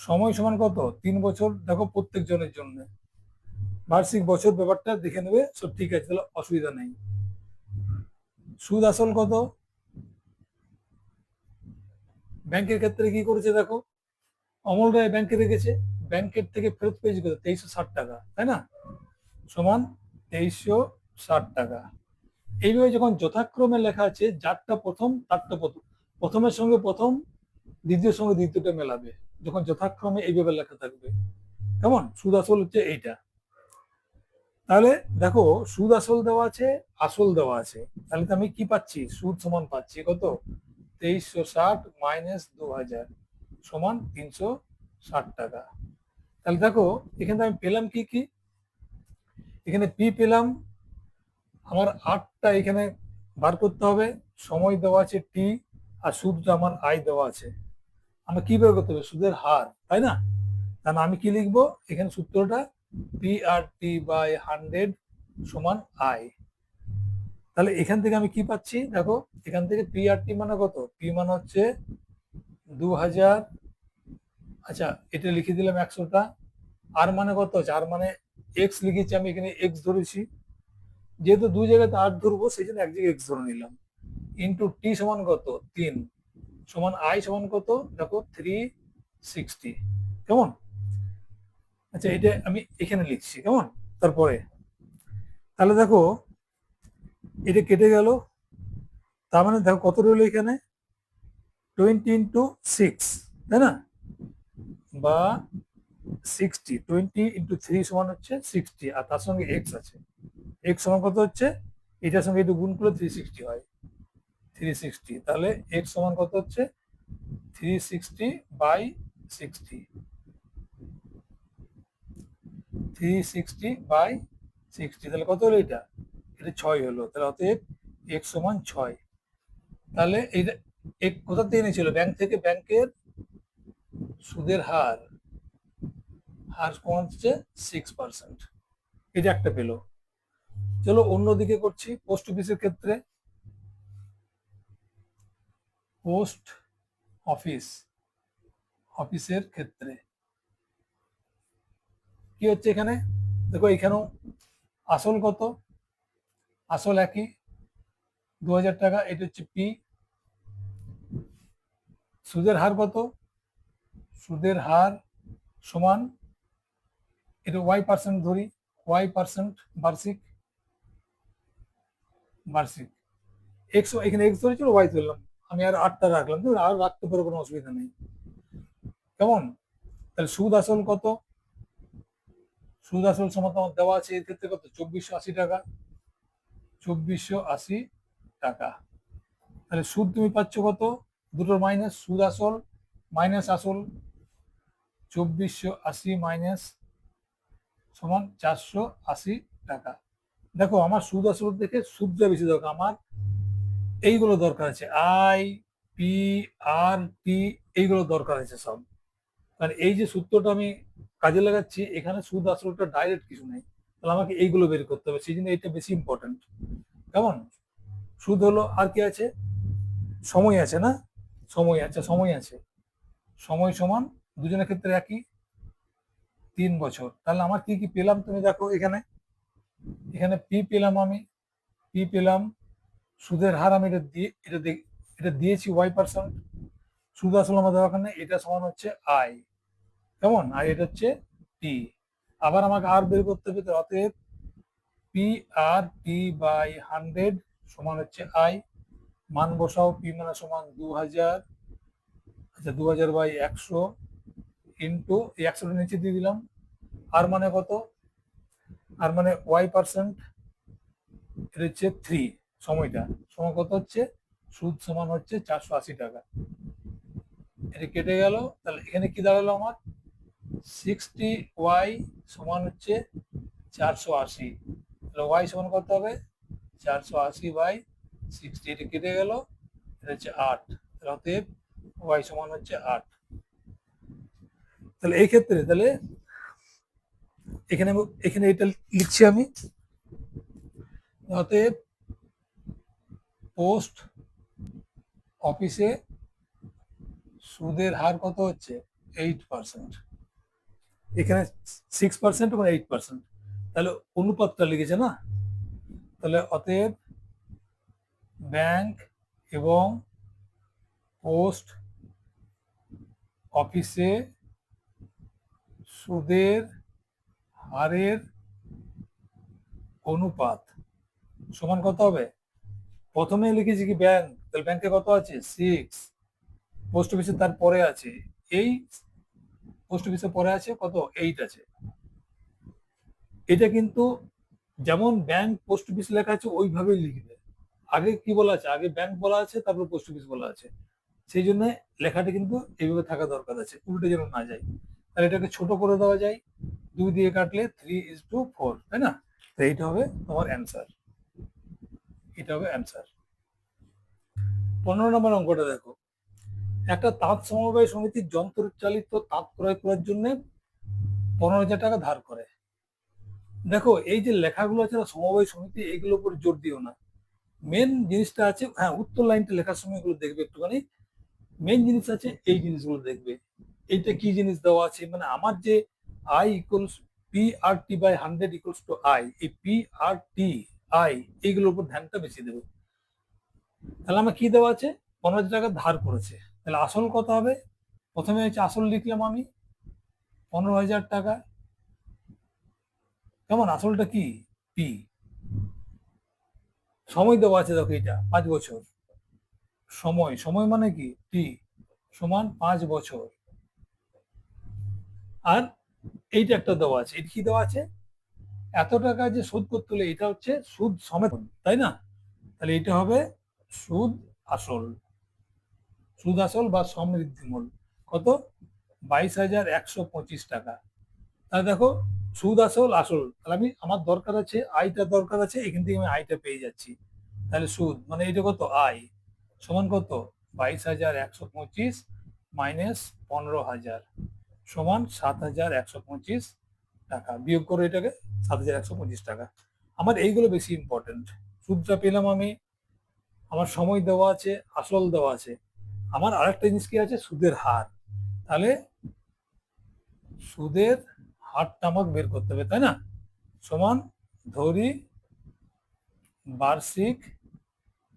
সময় সমান কত? 3 বছর। দেখো, প্রত্যেক জনের জন্য বার্ষিক, বছর ব্যাপারটা দেখে নেবে, সব ঠিক আছে, তাহলে অসুবিধা নেই। সুদ আসল কত? ব্যাংকের ক্ষেত্রে কি করেছে দেখো, অমল রায় ব্যাংকে রেখেছে, ব্যাংকের থেকে ফেরত পেয়েছে কত? 2360 টাকা, তাই না? সমান 2360 টাকা। এইভাবে যখন যথাক্রমে লেখা আছে, যারটা প্রথম তারটা প্রথম, প্রথমের সঙ্গে প্রথম, দ্বিতীয় সঙ্গে দ্বিতীয়টা মেলাবে, যখন যথাক্রমে এইভাবে লেখা থাকবে। কেমন? সুদ আসল হচ্ছে এইটা। তাহলে দেখো, সুদ আসল দেওয়া আছে, আসল দেওয়া আছে, তাহলে তো আমি কি পাচ্ছি? সুদ সমান পাচ্ছি কত? 2360 মাইনাস 2,000 সমান 360 টাকা। তাহলে দেখো, এখানে আমি পেলাম কি কি? এখানে পি পেলাম, আমার 8টা এখানে বার করতে হবে, সময় দেওয়া আছে টি, আর সুদটা আমার আই দেওয়া আছে। আমরা কি বের করতে হবে? সুদের হার, তাই না? তাহলে আমি কি লিখবো এখানে? সূত্রটা পি আর টি বাই 100 সমান আই। তাহলে এখান থেকে আমি কি পাচ্ছি দেখো, এখান থেকে পি আর টি মানে কত? পি মানে হচ্ছে 2,000। আচ্ছা, এটা লিখে দিলাম 100টা। আর মানে কত আছে? আর মানে এক্স লিখেছি, আমি এখানে এক্স ধরেছি, যেহেতু দুই জায়গাতে 8 ধরবো, সেই জন্য এক জায়গায় এক্স ধরে নিলাম। ইন্টু টি সমান কত? 3 সমান আই সমান কত? দেখো 360। কেমন? আচ্ছা, এটা আমি এখানে লিখছি, কেমন? তারপরে তাহলে দেখো, এটা কেটে গেল, তার মানে দেখো কত রইলো এখানে? 20 × 6, তাই না? বা 60, 20 × 3 সমান হচ্ছে 60, আর তার সঙ্গে এক্স আছে। এক্স সমান কত হচ্ছে? এটার সঙ্গে একটু গুণ করলে 360 হয়। 360, তাহলে এক্স সমান কত হচ্ছে? 360/60। 360/60, তাহলে কত হলো এটা? এটা 6 হলো। তাহলে অতএব এক্স সমান 6। তাহলে এটা কোথা থেকে নিয়েছিল? ব্যাংক থেকে। ব্যাংকের সুদের হার সমান হচ্ছে 6%। এটা একটা পেলো। চলো অন্যদিকে করছি, পোস্ট অফিসের ক্ষেত্রে। পোস্ট অফিসের ক্ষেত্রে কি হচ্ছে এখানে? দেখো, এখানেও আসল কত? আসল একই, 2,000 টাকা। এটা হচ্ছে পি। সুদের হার কত? সুদের হার সমান, এটা Y% ধরি, Y%, বার্ষিক। বার্ষিক এক্স, এখানে এক্স ধরেছিল, ওয়াই ধরলাম, আমি আর 8টা রাখলাম, আর রাখতে পারো, কোনো অসুবিধা নেই। কেমন? তাহলে সুদ আসল কত? সুদ আসল সমান তোমার দেওয়া আছে এর ক্ষেত্রে কত? 2,480 টাকা। 2,480 টাকা। তাহলে সুদ তুমি পাচ্ছ কত? দুটোর মাইনাস, সুদ আসল মাইনাস আসল, 2,480 মাইনাস সমান 480 টাকা। দেখো, আমার সুদ আসল দেখে সুদটা বেশি দরকার, আমার এইগুলো দরকার আছে। আই, পি আর টি এইগুলো দরকার আছে সব, কারণ এই যে সূত্রটা আমি কাজে লাগাচ্ছি এখানে সুদ আসলটা ডাইরেক্ট কিছু নেই, তাহলে আমাকে এইগুলো বের করতে হবে, সেই জন্য এটা বেশি ইম্পর্টেন্ট। কেমন? সুদ হলো, আর কি আছে? সময় আছে না? সময় আছে, সময় আছে, সময় সমান দুজনের ক্ষেত্রে একই, 3 বছর। তাহলে আমার কি কি পেলাম তুমি দেখো, এখানে এখানে পি পেলাম আমি, পি পেলাম, সুদের হার আমি এটা দিয়েছি y%, সুদ আসলে আমাদের ওখানে এটা সমান হচ্ছে আই, কেমন? আর এটা হচ্ছে টি। আবার আমাকে আর বের করতে হবে, অতএব পি আর টি বাই 100 সমান হচ্ছে আই, মান বসাও, পি মানে সমান 2000, আচ্ছা 2000 বাই 100 ইন্টু 100টা নিচে দিয়ে দিলাম, আর মানে কত? আর মানে y%, এটা হচ্ছে 3, সময়টা সময় কত হচ্ছে, সুদ সমান হচ্ছে 480 টাকা। এটা কেটে গেল, তাহলে এখানে কি দাঁড়ালো আমার, 60y সমান হচ্ছে 480, তাহলে y সমান কত হবে, 480 বাই 60, এটা কেটে গেল, এটা হচ্ছে 8, অতএব y সমান হচ্ছে 8। তাহলে এই ক্ষেত্রে তাহলে এখানে এখানে এটা লিখছি আমি, অতএব পোস্ট অফিসে সুদের হার কত হচ্ছে, 8%, এখানে 6% এবং 8%, তাহলে অনুপাতটা লিখেছে না, তাহলে অতএব ব্যাংক এবং পোস্ট অফিসে সুদের হারের অনুপাত সমান কত হবে, প্রথমে লিখেছি কি ব্যাংক, তাহলে ব্যাংকে কত আছে 6, পোস্ট অফিসে তার পরে আছে এই, পোস্ট অফিসে পরে আছে কত 8 আছে। এটা কিন্তু যেমন ব্যাংক পোস্ট অফিস লেখা আছে ওইভাবেই লিখবে, আগে কি বলা আছে, আগে ব্যাংক বলা আছে তারপর পোস্ট অফিস বলা আছে, সেই জন্য লেখাটা কিন্তু এইভাবে থাকা দরকার আছে, উল্টে যেন না যায়। তাহলে এটাকে ছোট করে দেওয়া যায়, 2 দিয়ে কাটলে 3:4, তাই না? তো এইটা হবে তোমার অ্যান্সার, এটা হবে অ্যান্সার। 15 নম্বর অঙ্কটা দেখো, একটা তাঁত সমবায় সমিতির যন্ত্রচালিত তাঁত ক্রয় করার জন্য 15,000 টাকা ধার করে। দেখো এই যে লেখাগুলো আছে না, সমবায় সমিতি, এগুলোর উপর জোর দিও না, মেন জিনিসটা আছে, হ্যাঁ উত্তর লাইনটা লেখার সময় এগুলো দেখবে একটুখানি, মেন জিনিস আছে এই জিনিসগুলো দেখবে, এইটা কি জিনিস দেওয়া আছে, মানে আমার যে I equals P R T by 100 equals to I, এই পি আর টি আই এইগুলোর উপর ধ্যানটা বেশি দেবে। তাহলে আমার কি দেওয়া আছে, 15,000 টাকা ধার করেছে, তাহলে আসল কত হবে, প্রথমে হচ্ছে আসল লিখলাম আমি 15,000 টাকা, কেমন? আসলটা কি পি, সময় দেওয়া আছে দেখো এটা 5 বছর, সময় সময় মানে কি টি সমান 5 বছর, আর এইটা একটা দেওয়া আছে, এটা কি দেওয়া আছে, এত টাকা যে শোধ করতে হলে এটা হচ্ছে সুদ সমেত, তাই না? তাহলে এটা হবে সুদ আসল, সুদ আসল বা সমৃদ্ধি মূল কত, 22,125 টাকা। তাহলে দেখো সুদ আসল আসল, তাহলে আমি আমার দরকার আছে আইটা, দরকার আছে এখান থেকে আমি আইটা পেয়ে যাচ্ছি, তাহলে সুদ মানে এটা কত, আই সমান কত, 22,125 মাইনাস 15,000 সমান 7,125 টাকা, বিয়োগ করে এটাকে 7,125 টাকা। আমার এইগুলো বেশি ইম্পর্টেন্ট, সুদটা পেলাম আমি, আমার সময় দেওয়া আছে, আসল দেওয়া আছে, আমার আরেকটা জিনিস কি আছে, সুদের হার, তাহলে সুদের হারটা আমাকে বের করতে হবে, তাই না? সমান ধরি বার্ষিক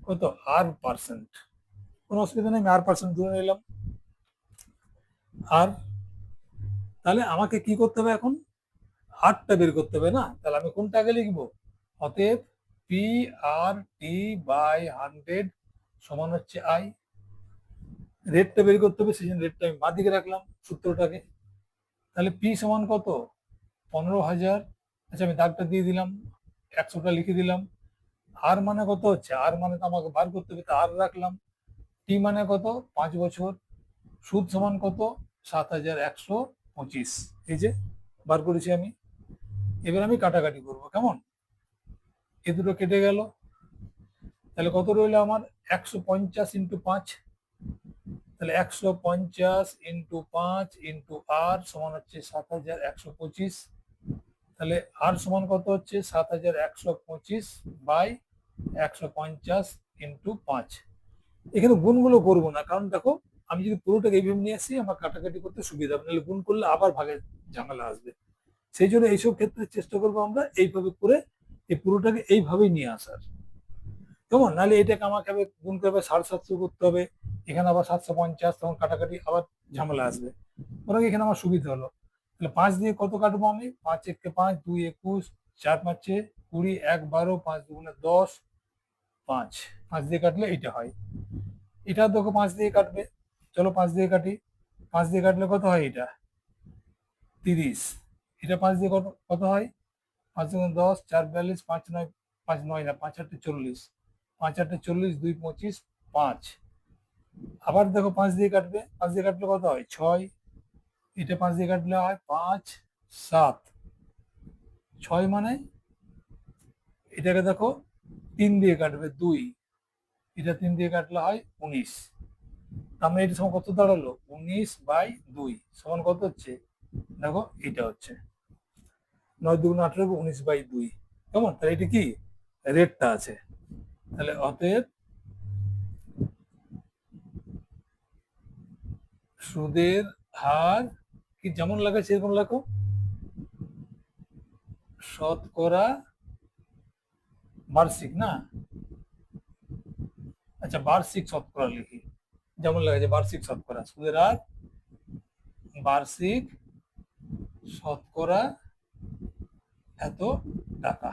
কত r%, কোনো অসুবিধা নেই, আমি r% ধরে নিলাম। আর তাহলে আমাকে কি করতে হবে এখন, হারটা বের করতে হবে না, তাহলে আমি কোনটা আগে লিখবো, অতএব পি আর টি বাই 100 সমান হচ্ছে আই, রেটটা বের করতে হবে, সেই জন্য রেটটা আমি বাঁ দিকে রাখলাম সূত্রটাকে, তাহলে পি সমান কত, 15,000, আচ্ছা আমি দাগটা দিয়ে দিলাম, 100টা লিখে দিলাম, আর মানে কত হচ্ছে, আর মানে তো আমাকে বার করতে হবে, আর রাখলাম, টি মানে কত 5 বছর, সুদ সমান কত 7,125, এই যে বার করেছি আমি, এবার আমি কাটাকাটি করবো, কেমন? এ দুটো কেটে গেল, তাহলে কত রইলো আমার, 150 × 5, তাহলে 150 ইন্টু 5 ইন্টু আর সমান হচ্ছে 7125। তাহলে আর সমান কত হচ্ছে 7125 বাই 150 ইন্টু 5। এখানে গুণগুলো করবো না, কারণ দেখো আমি যদি পুরোটাকে এইভাবে নিয়ে আসি আমার কাটাকাটি করতে সুবিধা হবে, নাহলে গুণ করলে আবার ভাগে ঝামেলা আসবে। সেই জন্য এইসব ক্ষেত্রে চেষ্টা করবো আমরা এইভাবে করে এই পুরোটাকে এইভাবেই নিয়ে আসার, কেমন? নাহলে এটাকে আমাকে গুণ করবে 750 করতে হবে, এখানে আবার 750, তখন কাটাকাটি আবার ঝামেলা আসবে। ওরা এখানে আমার সুবিধা হলো। তাহলে 5 দিয়ে কত কাটবো আমি? 5 একে 5, 2 21, 4 5 20, 1 12, 5 2 10, 5 5 দিয়ে কাটলে এটা হয়। এটা দেখো 5 দিয়ে কাটবে, চলো 5 দিয়ে কাটি। 5 দিয়ে কাটলে কত হয়? এটা 30। এটা 5 দিয়ে কত কত হয়? 5 2 10, 4 42, 5 9, 5 9 না, 5 8 40, 5 8 40, 2 25, 5। আবার দেখো 5 দিয়ে কাটবে, 5 দিয়ে কাটলে কত হয়? 6। এটা 5 দিয়ে কাটলে হয় 5 7। 6 মানে এটাকে দেখো 3 দিয়ে কাটবে 2, এটা 3 দিয়ে কাটলে হয় 19। তার মানে এটা সমান কত দাঁড়ালো? 19/2 সমান কত হচ্ছে? দেখো এটা হচ্ছে 9 2 18, 19/2। কেমন? তাহলে এটা কি রেটটা আছে। তাহলে অতএব সুদের হার কি যেমন লাগে সেরকম লেখো, শতকরা বার্ষিক না, আচ্ছা বার্ষিক শতকরা লিখি, যেমন লাগে যে বার্ষিক শতকরা, সুদের হার বার্ষিক শতকরা এত টাকা।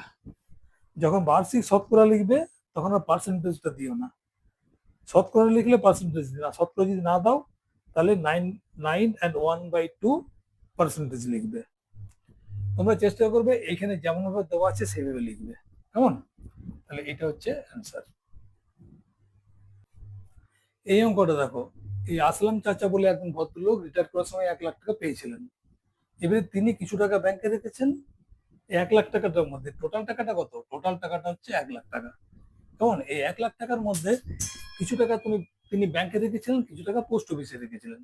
যখন বার্ষিক শতকরা লিখবে তখন আর পার্সেন্টেজটা দিও না, শতকরা লিখলে পার্সেন্টেজ দিও না, শতকরা যদি না দাও তাহলে 9.1/2 পার্সেন্টেজ লিখবে। তোমরা চেষ্টা করবে এখানে যেমন ভাবে দেওয়া আছে সেভাবে লিখবে, কেমন? তাহলে এটা হচ্ছে অ্যান্সার। এই অঙ্কটা দেখো, এই আসলাম চাচা বলে একজন ভদ্রলোক রিটায়ার করার সময় 1 লাখ টাকা পেয়েছিলেন। এবারে তিনি কিছু টাকা ব্যাংকে রেখেছেন। 1 লাখ টাকাটার মধ্যে টোটাল টাকাটা কত? টোটাল টাকাটা হচ্ছে 1 লাখ টাকা। কেমন? এই 1 লাখ টাকার মধ্যে কিছু টাকা তিনি ব্যাংকে রেখেছিলেন, কিছু টাকা পোস্ট অফিসে রেখেছিলেন,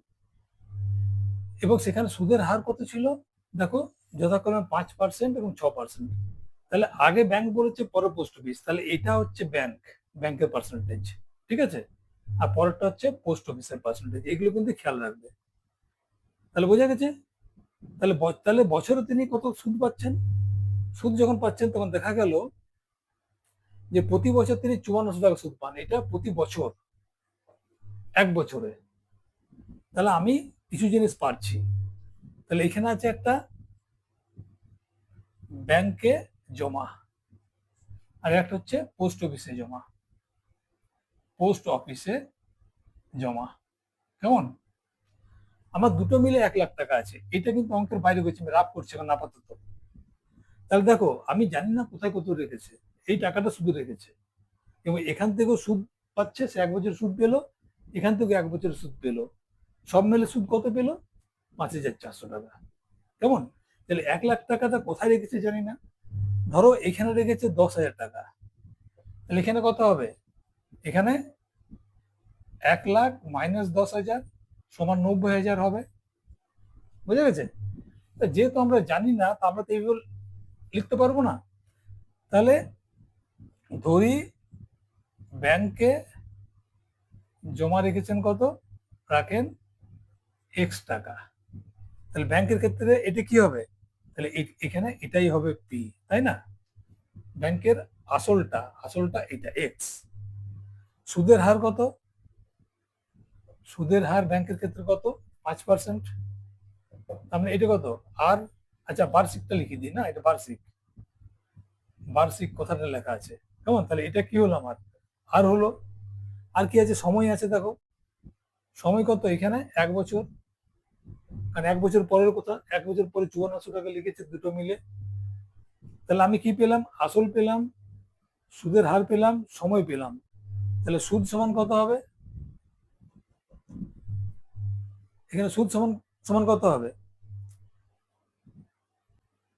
এবং সেখানে সুদের হার কত ছিল? দেখো যথাক্রমে 5% এবং 6%। তাহলে আগে ব্যাংক বলেছে, পরে পোস্ট অফিস, তাহলে এটা হচ্ছে ব্যাংকের পার্সেন্টেজ, ঠিক আছে? আর পরেরটা হচ্ছে পোস্ট অফিসের পার্সেন্টেজ। এগুলো কিন্তু খেয়াল রাখবে। তাহলে বোঝা গেছে? তাহলে বছরে তিনি কত সুদ পাচ্ছেন? সুদ যখন পাচ্ছেন তখন দেখা গেল যে প্রতি বছর তিনি 5400 টাকা সুদ পান। এটা প্রতি বছর, 1 বছরে। তাহলে আমি কিছু জিনিস পাচ্ছি। তাহলে এখানে আছে একটা ব্যাংকে জমা, আর একটা হচ্ছে পোস্ট অফিসে জমা, পোস্ট অফিসে জমা। কেমন? আমার দুটো মিলে 1 লাখ টাকা আছে। এটা কিন্তু অঙ্কের বাইরে গেছে, আমি রাফ করছি এখন আপাতত। তাহলে দেখো আমি জানি না কোথায় কত রেখেছে, এই টাকাটা শুধু রেখেছে, এবং এখান থেকেও সুদ পাচ্ছে, সে 1 বছর সুদ পেলো, এখান থেকে 1 বছর সুদ পেলো, সব মিলে সুদ কত পেলো? 5,400 টাকা। কেমন? তাহলে 1 লাখ টাকাটা কোথায় রেখেছে জানি না। ধরো এখানে রেখেছে 10,000 টাকা, তাহলে এখানে কত হবে? এখানে 1 লাখ মাইনাস 10,000 সমান 90,000 হবে। বুঝা গেছে? যেহেতু আমরা জানি না, তা আমরা তো এইগুলো লিখতে পারবো না। তাহলে ধরি ব্যাংকে জমা রেখেছেন কত? রাখেন এক্স টাকা। তাহলে ব্যাংকের ক্ষেত্রে এটা কি হবে? তাহলে এখানে এটাই হবে পি, তাই না? ব্যাংকের আসলটা এটা এক্স। সুদের হার কত? সুদের হার ব্যাংকের ক্ষেত্রে কত? 5%। তার মানে এটা কত? আর আচ্ছা বার্ষিকটা লিখে দিই না, এটা বার্ষিক, বার্ষিক কথাটা লেখা আছে। কেমন? তাহলে এটা কি হলো আমার? আর হলো। আর কি আছে? সময় আছে, দেখো সময় কত এখানে? 1 বছর। কারণ 1 বছর পরের কথা, 1 বছর পরে 5400 টাকা লিখেছে দুটো মিলে। তাহলে আমি কি পেলাম? আসল পেলাম, সুদের হার পেলাম, সময় পেলাম। তাহলে সুদ সমান কত হবে? এখানে সুদ সমান সমান কত হবে?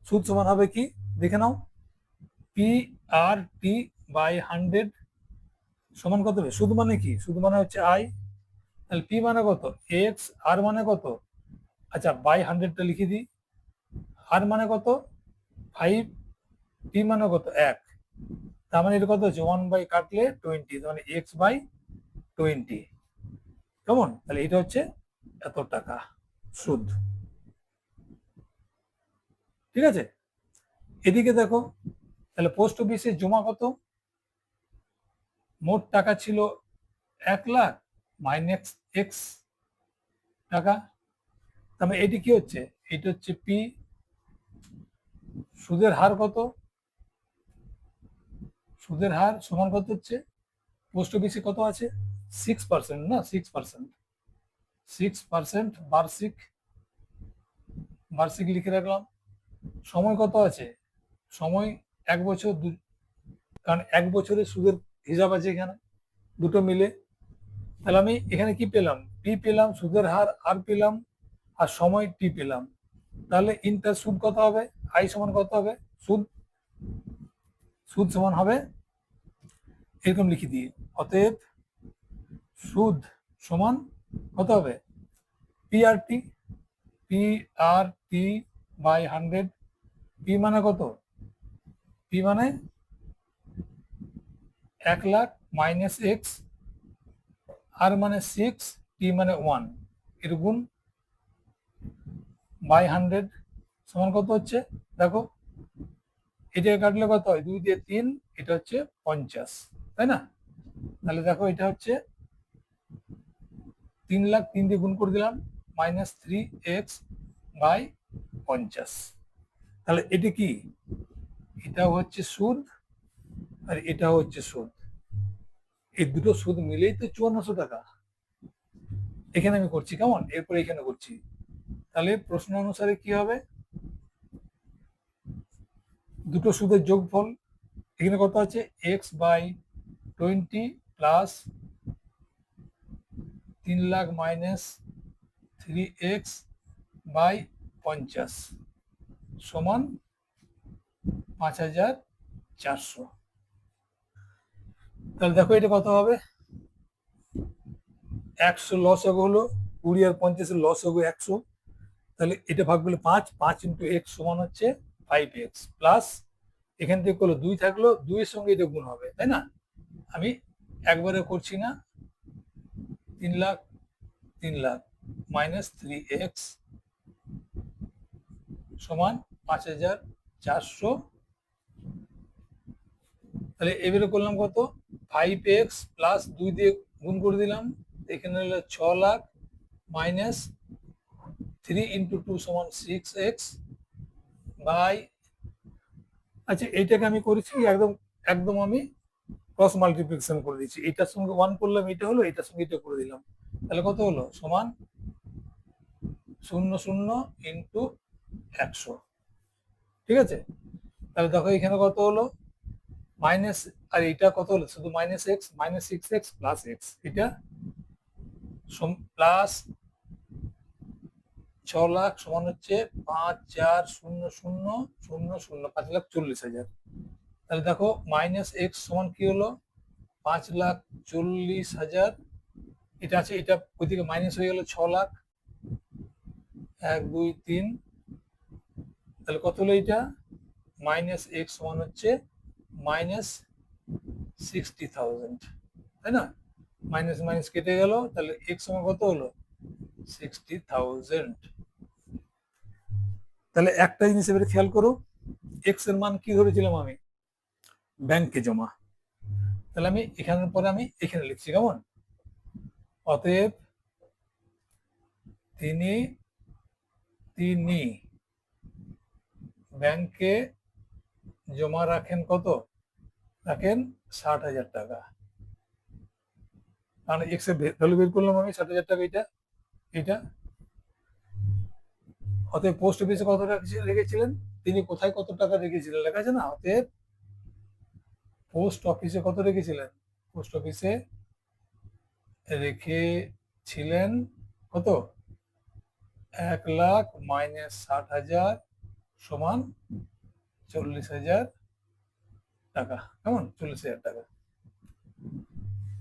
সুদ সমান হবে কি দেখে নাও, পি আর টি বাই 100 সমান কত হবে? সুদ মানে কি? সুদ মানে হচ্ছে আয়, তাহলে পি মানে কত, এক্স, আর মানে কত, আচ্ছা বাই 100টা লিখে দিই, আর মানে কত 5, পি মানে কত 1, তার মানে এটা কত হচ্ছে 1 বাই কাটলে 20, তার মানে এক্স বাই 20, কেমন? তাহলে এটা হচ্ছে এত টাকা সুদ। ঠিক আছে, এদিকে দেখো, তাহলে পোস্ট অফিসে জমা কত, মোট টাকা ছিল 1 লাখ মাইনাস এক্স টাকা, তার মানে এটি কি হচ্ছে, এটা হচ্ছে পি। সুদের হার কত, সুদের হার সমান কত হচ্ছে, পোস্ট অফিসে কত আছে 6%, না 6%, 6% বার্ষিক, বার্ষিক লিখে রাখলাম। সময় কত আছে, সময় 1 বছর, কারণ 1 বছরের সুদের হিসাব আছে এখানে দুটো মিলে। তাহলে আমি এখানে কি পেলাম, পি পেলাম, সুদের হার আর পেলাম, আর সময় টি পেলাম। তাহলে ইন্টার সুদ কত হবে, আই সমান কত হবে, সুদ, সুদ সমান হবে এরকম লিখে দিই, অতএব সুদ সমান কত হবে, P R T, P R T by 100, P মানে কত, পি মানে 1 লাখ মাইনাস এক্স, আর মানে 6, টি মানে 1, এর গুণ বাই 100 সমান কত হচ্ছে, দেখো এটা কাটলে কত হয়, 2 দিয়ে 3, এটা হচ্ছে 50, তাই না? তাহলে দেখো এটা হচ্ছে 3 লাখ, 3 দিয়ে গুণ করে দিলাম, -3x বাই 50। তাহলে এটা কি, এটাও হচ্ছে সুদ আর এটাও হচ্ছে সুদ, এই দুটো সুদ মিলেই তো 5400 টাকা। এখানে আমি করছি কেমন, এরপরে এখানে করছি, তাহলে প্রশ্ন অনুসারে কি হবে, দুটো সুদের যোগফল, এখানে কত আছে X by 20 plus 3 lakh minus 3x by 50 সমান 5400। তাহলে দেখো এটা কত হবে, 100 লস হলো 20 আর 50 লস হবে 100, তাহলে এটা ভাগ করলে 5, 5 ইন্টু এক্স সমান হচ্ছে 5x প্লাস, এখান থেকে করলো 2 থাকলো, 2 এর সঙ্গে এটা গুণ হবে, তাই না? আমি একবারে করছি না, 3 লাখ, 3 লাখ -3x সমান 5400। তাহলে এবারে করলাম কত, 5x প্লাস 2 দিয়ে গুণ করে দিলাম, এখানে হলো 6 লাখ মাইনাস 3 ইন্টু 2 সমান 6x বাই, আচ্ছা এইটাকে আমি করেছি একদম, একদম আমি ক্রস মাল্টিপ্লিকেশন করে দিচ্ছি, এটার সঙ্গে 1 করলাম, এটা হলো, এটার সঙ্গে এটা করে দিলাম, তাহলে কত হলো, সমান 00 ইন্টু 100। ঠিক আছে, তাহলে দেখো এখানে কত হলো, মাইনাস, আর এটা কত হলো, শুধু -x -6x প্লাস এক্স, এটা প্লাস 6 লাখ সমান হচ্ছে 540000, 5,40,000। তাহলে দেখো -x সমান কি হলো, 5,40,000, এটা আছে, এটা ওইদিকে মাইনাস হয়ে গেল 6 লাখ, 1 2 3, তাহলে কত হলো এটা, -x সমান হচ্ছে -60,000, তাই না? মাইনাস মাইনাস কেটে গেল, তাহলে x সমান কত হলো, 60,000। তাহলে একটা জিনিস এবারে খেয়াল করো, এক্স এর মান কি ধরেছিলাম আমি, ব্যাংকে জমা, তাহলে আমি এখানের পরে আমি এখানে লিখছি কেমন, অতএব তিনি, তিনি ব্যাংকে জমা রাখেন কত, রাখেন 60,000 টাকা, কারণ এক্স এর ভ্যালু বের করলাম আমি 60,000 টাকা, এটা এটা, অতএব পোস্ট অফিসে কত টাকা রেখেছিলেন, তিনি কোথায় কত টাকা রেখেছিলেন লেখা আছে না, অতএব পোস্ট অফিসে কত রেখেছিলেন, পোস্ট অফিসে রেখেছিলেন কত, 1 লাখ মাইনাস 60,000 সমান 40,000 টাকা, কেমন, 40,000 টাকা,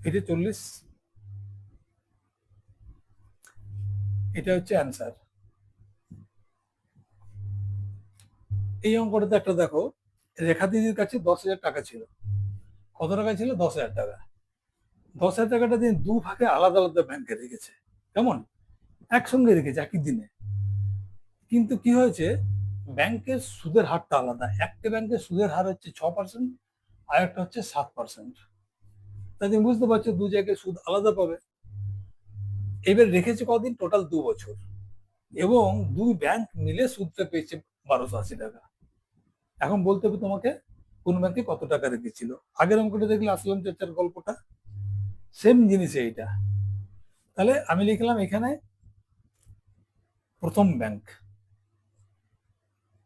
এটা 40, এটা হচ্ছে অ্যান্সার। এই অঙ্কটাতে একটা দেখো, রেখা দিদির কাছে 10,000 টাকা ছিল। কত টাকা ছিল? 10,000 টাকা। 10,000 টাকাটা দিয়ে দু ভাগে আলাদা আলাদা ব্যাংকে রেখেছে। কেমন? একসঙ্গে রেখেছে একই দিনে। কিন্তু কি হয়েছে, ব্যাংকের সুদের হারটা আলাদা। একটা ব্যাংকের সুদের হার হচ্ছে 6%, আর একটা হচ্ছে 7%। তাই তুমি বুঝতে পারছো দু জায়গায় সুদ আলাদা পাবে। এবার রেখেছে কদিন? টোটাল 2 বছর। এবং দুই ব্যাংক মিলে সুদটা পেয়েছে 1,280 টাকা। এখন বলতে হবে তোমাকে কোন ব্যাংকে কত টাকা রেখেছিল। আগের অঙ্কটা দেখলে আসলাম চাচার গল্পটা, সেম জিনিস এইটা। তাহলে আমি লিখলাম এখানে প্রথম ব্যাংক,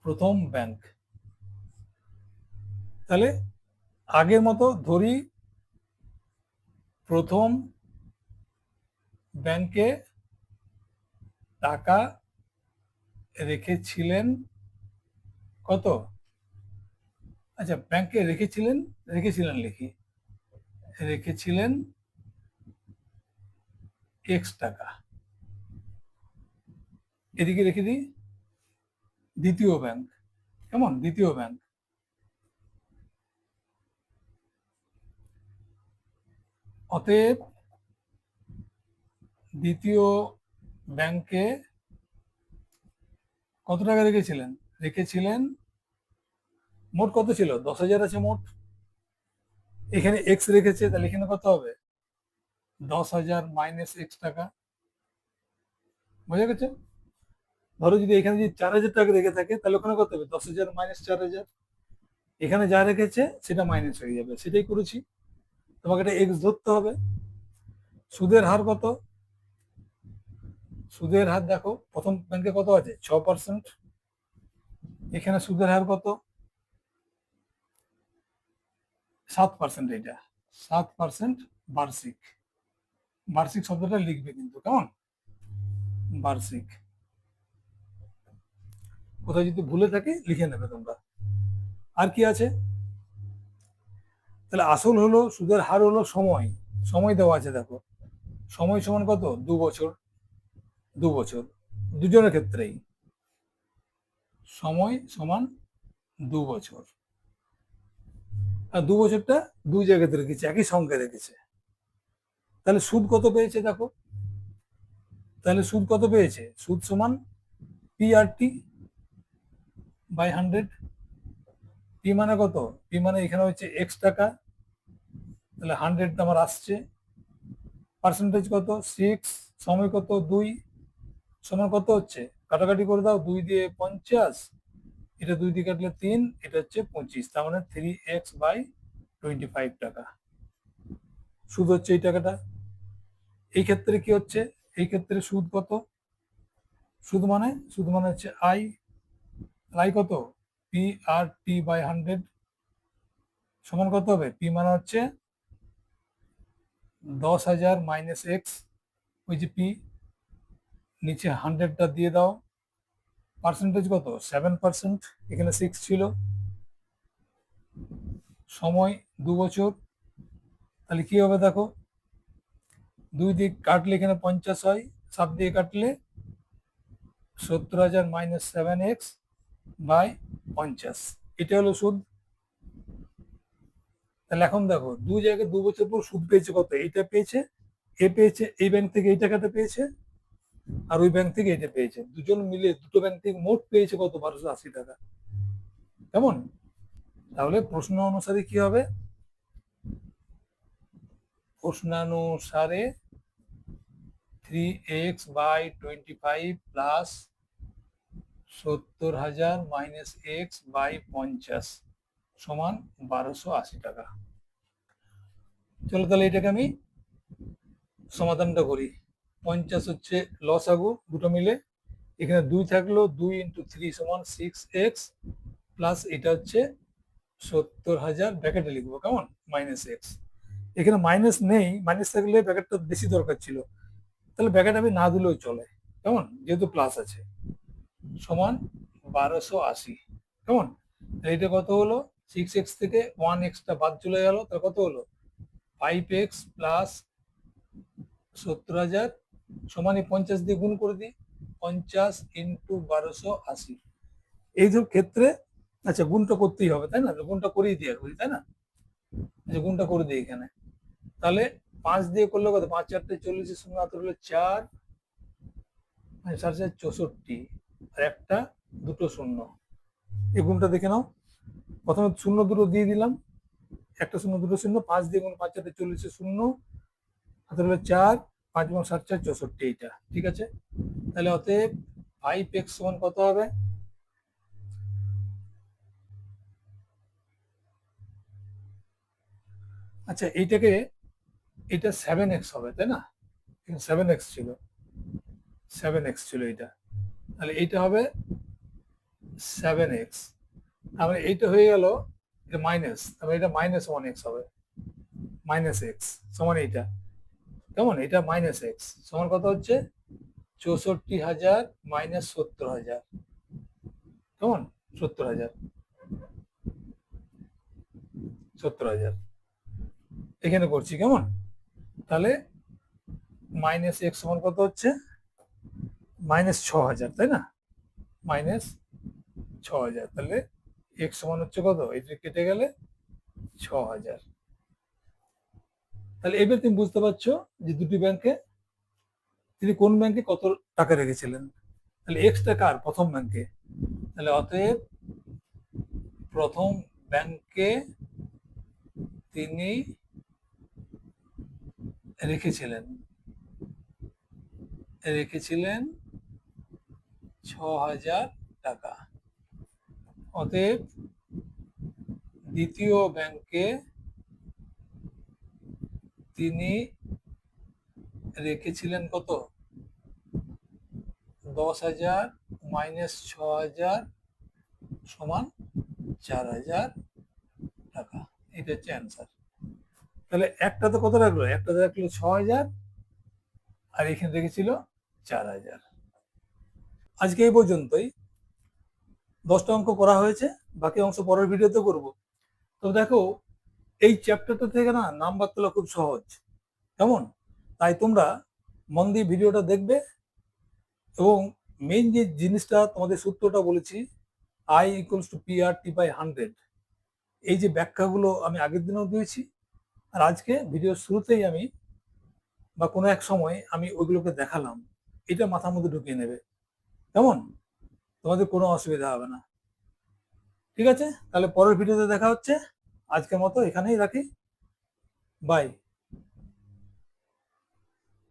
প্রথম ব্যাংক। তাহলে আগের মতো ধরি প্রথম ব্যাংকে টাকা রেখেছিলেন কত? আচ্ছা, ব্যাংকে রেখেছিলেন, রেখেছিলেন লিখি, রেখেছিলেন এক্স টাকা। এদিকে রেখে দিই দ্বিতীয় ব্যাংক। কেমন? দ্বিতীয় ব্যাংক। অতএব দ্বিতীয় ব্যাংকে কত টাকা রেখেছিলেন? রেখেছিলেন মোট কত ছিল? 10,000 আছে মোট। এখানে এক্স রেখেছে, তাহলে এখানে কত হবে? 10,000 মাইনাস এক্স টাকা। বোঝা গেছে? ধরো যদি এখানে যদি 4,000 টাকা রেখে থাকে, তাহলে ওখানে কত হবে? 10,000 মাইনাস 4,000। এখানে যা রেখেছে সেটা মাইনাস হয়ে যাবে, সেটাই করেছি। তোমাকে এটা এক্স ধরতে হবে। সুদের হার কত? সুদের হার দেখো প্রথম ব্যাংকে কত আছে? 6%। এখানে সুদের হার কত? 7%। এটা 7% বার্ষিক। বার্ষিক শব্দটা লিখবে কিন্তু, কেমন? বার্ষিক। কোথাও যদি ভুলে থাকে লিখে নেবে তোমরা। আর কি আছে? তাহলে আসল হলো, সুদের হার হলো সময়। সময় দেওয়া আছে দেখো, সময় সমান কত? 2 বছর। 2 বছর দুজনের ক্ষেত্রেই সময় সমান 2 বছর। আর 2 বছরটা দুই জায়গাতে রেখেছে, একই সংখ্যা রেখেছে। তাহলে সুদ কত পেয়েছে দেখো। তাহলে সুদ কত পেয়েছে? সুদ সমান P R T by 100। P মানে কত? পি মানে এখানে হচ্ছে এক্স টাকা, তাহলে 100 আমার আসছে। পার্সেন্টেজ কত? 6। সময় কত? 2। সময় কত হচ্ছে? কাটাকাটি করে দাও, 2 দিয়ে 50, এটা 2 দিয়ে কাটলে 3, এটা হচ্ছে 25, তার মানে 3x/25 টাকা সুদ হচ্ছে এই টাকাটা। এই ক্ষেত্রে কি হচ্ছে? এই ক্ষেত্রে সুদ কত? সুদ মানে হচ্ছে আই। আই কত? পি আর টি বাই 100 সমান কত হবে? পি মানে হচ্ছে 10,000 মাইনাস এক্স, ওই যে পি, নিচে 100টা দিয়ে দাও। পার্সেন্টেজ কত? 7%। এখানে 6 ছিল। সময় 2 বছর। তাহলে কি হবে দেখো, 2 দিয়ে কাটলে এখানে 50 হয়, 7 দিয়ে কাটলে 70,000 মাইনাস 7x বাই 50। এটা হলো সুদ। তাহলে এখন দেখো দু জায়গায় 2 বছর পর সুদ পেয়েছে কত? এইটা পেয়েছে, এ পেয়েছে এই ব্যাংক থেকে এই টাকাটা পেয়েছে, আর ওই ব্যাংক থেকে এটা পেয়েছে। দুজন মিলে দুটো ব্যাংক থেকে মোট পেয়েছে কত? 1,280 টাকা। কেমন? তাহলে প্রশ্ন অনুসারে কি হবে? প্রশ্নানুসারে 3x/25 প্লাস 70,000 মাইনাস x/50 সমান 1,280 টাকা। চলো তাহলে এটাকে আমি সমাধানটা করি। 50 হচ্ছে লসাগু দুটো মিলে, এখানে 2 থাকলো, 2 ইন্টু 3 সমান 6x প্লাস এটা হচ্ছে 70,000, ব্র্যাকেটে লিখবো কেমন, মাইনাস এক্স। এখানে মাইনাস নেই, মাইনাস থাকলে ব্র্যাকেটটা বেশি দরকার ছিল, তাহলে ব্র্যাকেট আমি না দিলেও চলে, কেমন, যেহেতু প্লাস আছে। সমান 1,280। কেমন? এইটা কত হলো? 6x থেকে 1xটা বাদ চলে গেল, তার কত হলো? 5x প্লাস 70,000 সমানই 50 দিয়ে গুণ করে দিই, 50 ইন্টু 1280। এই সব ক্ষেত্রে আচ্ছা গুণটা করতেই হবে তাই না, গুণটা করেই দিয়ে করি তাই না, আচ্ছা গুণটা করে দিই এখানে। তাহলে 5 দিয়ে করলে কত, 5 4 40, শূন্য হাতে হলো 4, 4 4 64, আর একটা দুটো শূন্য। এই গুণটা দেখে নাও, প্রথমে শূন্য দুটো দিয়ে দিলাম, একটা শূন্য দুটো শূন্য, 5 দিয়ে গুণ 5 4 40, শূন্য হাতে হলো 4, 5 এবং 7 4 64, এইটা ঠিক আছে। তাহলে অতএব 5x সমান কত হবে, আচ্ছা এইটাকে, এটা 7x হবে তাই না, 7x ছিল, 7x ছিল এটা, তাহলে এইটা হবে 7x, তাহলে এইটা হয়ে গেল, এটা মাইনাস, তাহলে এটা মাইনাস 1x হবে, মাইনাস এক্স সমান এইটা, কেমন, এটা মাইনাস এক্স সমান কত হচ্ছে, 64,000 মাইনাস 70,000, কেমন, 70,000, 70,000 এখানে করছি কেমন। তাহলে মাইনাস এক্স সমান কত হচ্ছে, মাইনাস 6,000 তাই না, মাইনাস 6,000, তাহলে এক্স সমান হচ্ছে কত, এটা কেটে গেলে 6,000। তাহলে এবার তুমি বুঝতে পারছো যে দুটি ব্যাংকে, তিনি কোন ব্যাংকে কত টাকা রেখেছিলেন। তাহলে এক্সটা কার, প্রথম ব্যাংকে, তাহলে অতএব প্রথম ব্যাংকে তিনি রেখেছিলেন, রেখেছিলেন 6,000 টাকা। অতএব দ্বিতীয় ব্যাংকে তিনি রেখেছিলেন কত, 10,000 মাইনাস 6,000 সমান 4,000 টাকা, এটা হচ্ছে অ্যান্সার। তাহলে একটাতে কত রাখলো, একটাতে রাখলো 6,000, আর এখানে রেখেছিল 4,000। আজকে এই পর্যন্তই, 10টা অঙ্ক করা হয়েছে, বাকি অংশ পরের ভিডিওতে করব। তো দেখো, এই চ্যাপ্টারটা থেকে না নাম্বার তোলা খুব সহজ, কেমন, তাই তোমরা মন দিয়ে ভিডিওটা দেখবে, এবং মেইন যে জিনিসটা তোমাদের সূত্রটা বলেছি, I equals to PRT by 100, এই যে ব্যাখ্যাগুলো আমি আগের দিনেও দিয়েছি, আর আজকে ভিডিওর শুরুতেই আমি বা কোনো এক সময় আমি ওইগুলোকে দেখালাম, এটা মাথার মধ্যে ঢুকিয়ে নেবে, কেমন, তোমাদের কোনো অসুবিধা হবে না। ঠিক আছে, তাহলে পরের ভিডিওতে দেখা হচ্ছে, আজকের মতো এখানেই রাখি, বাই।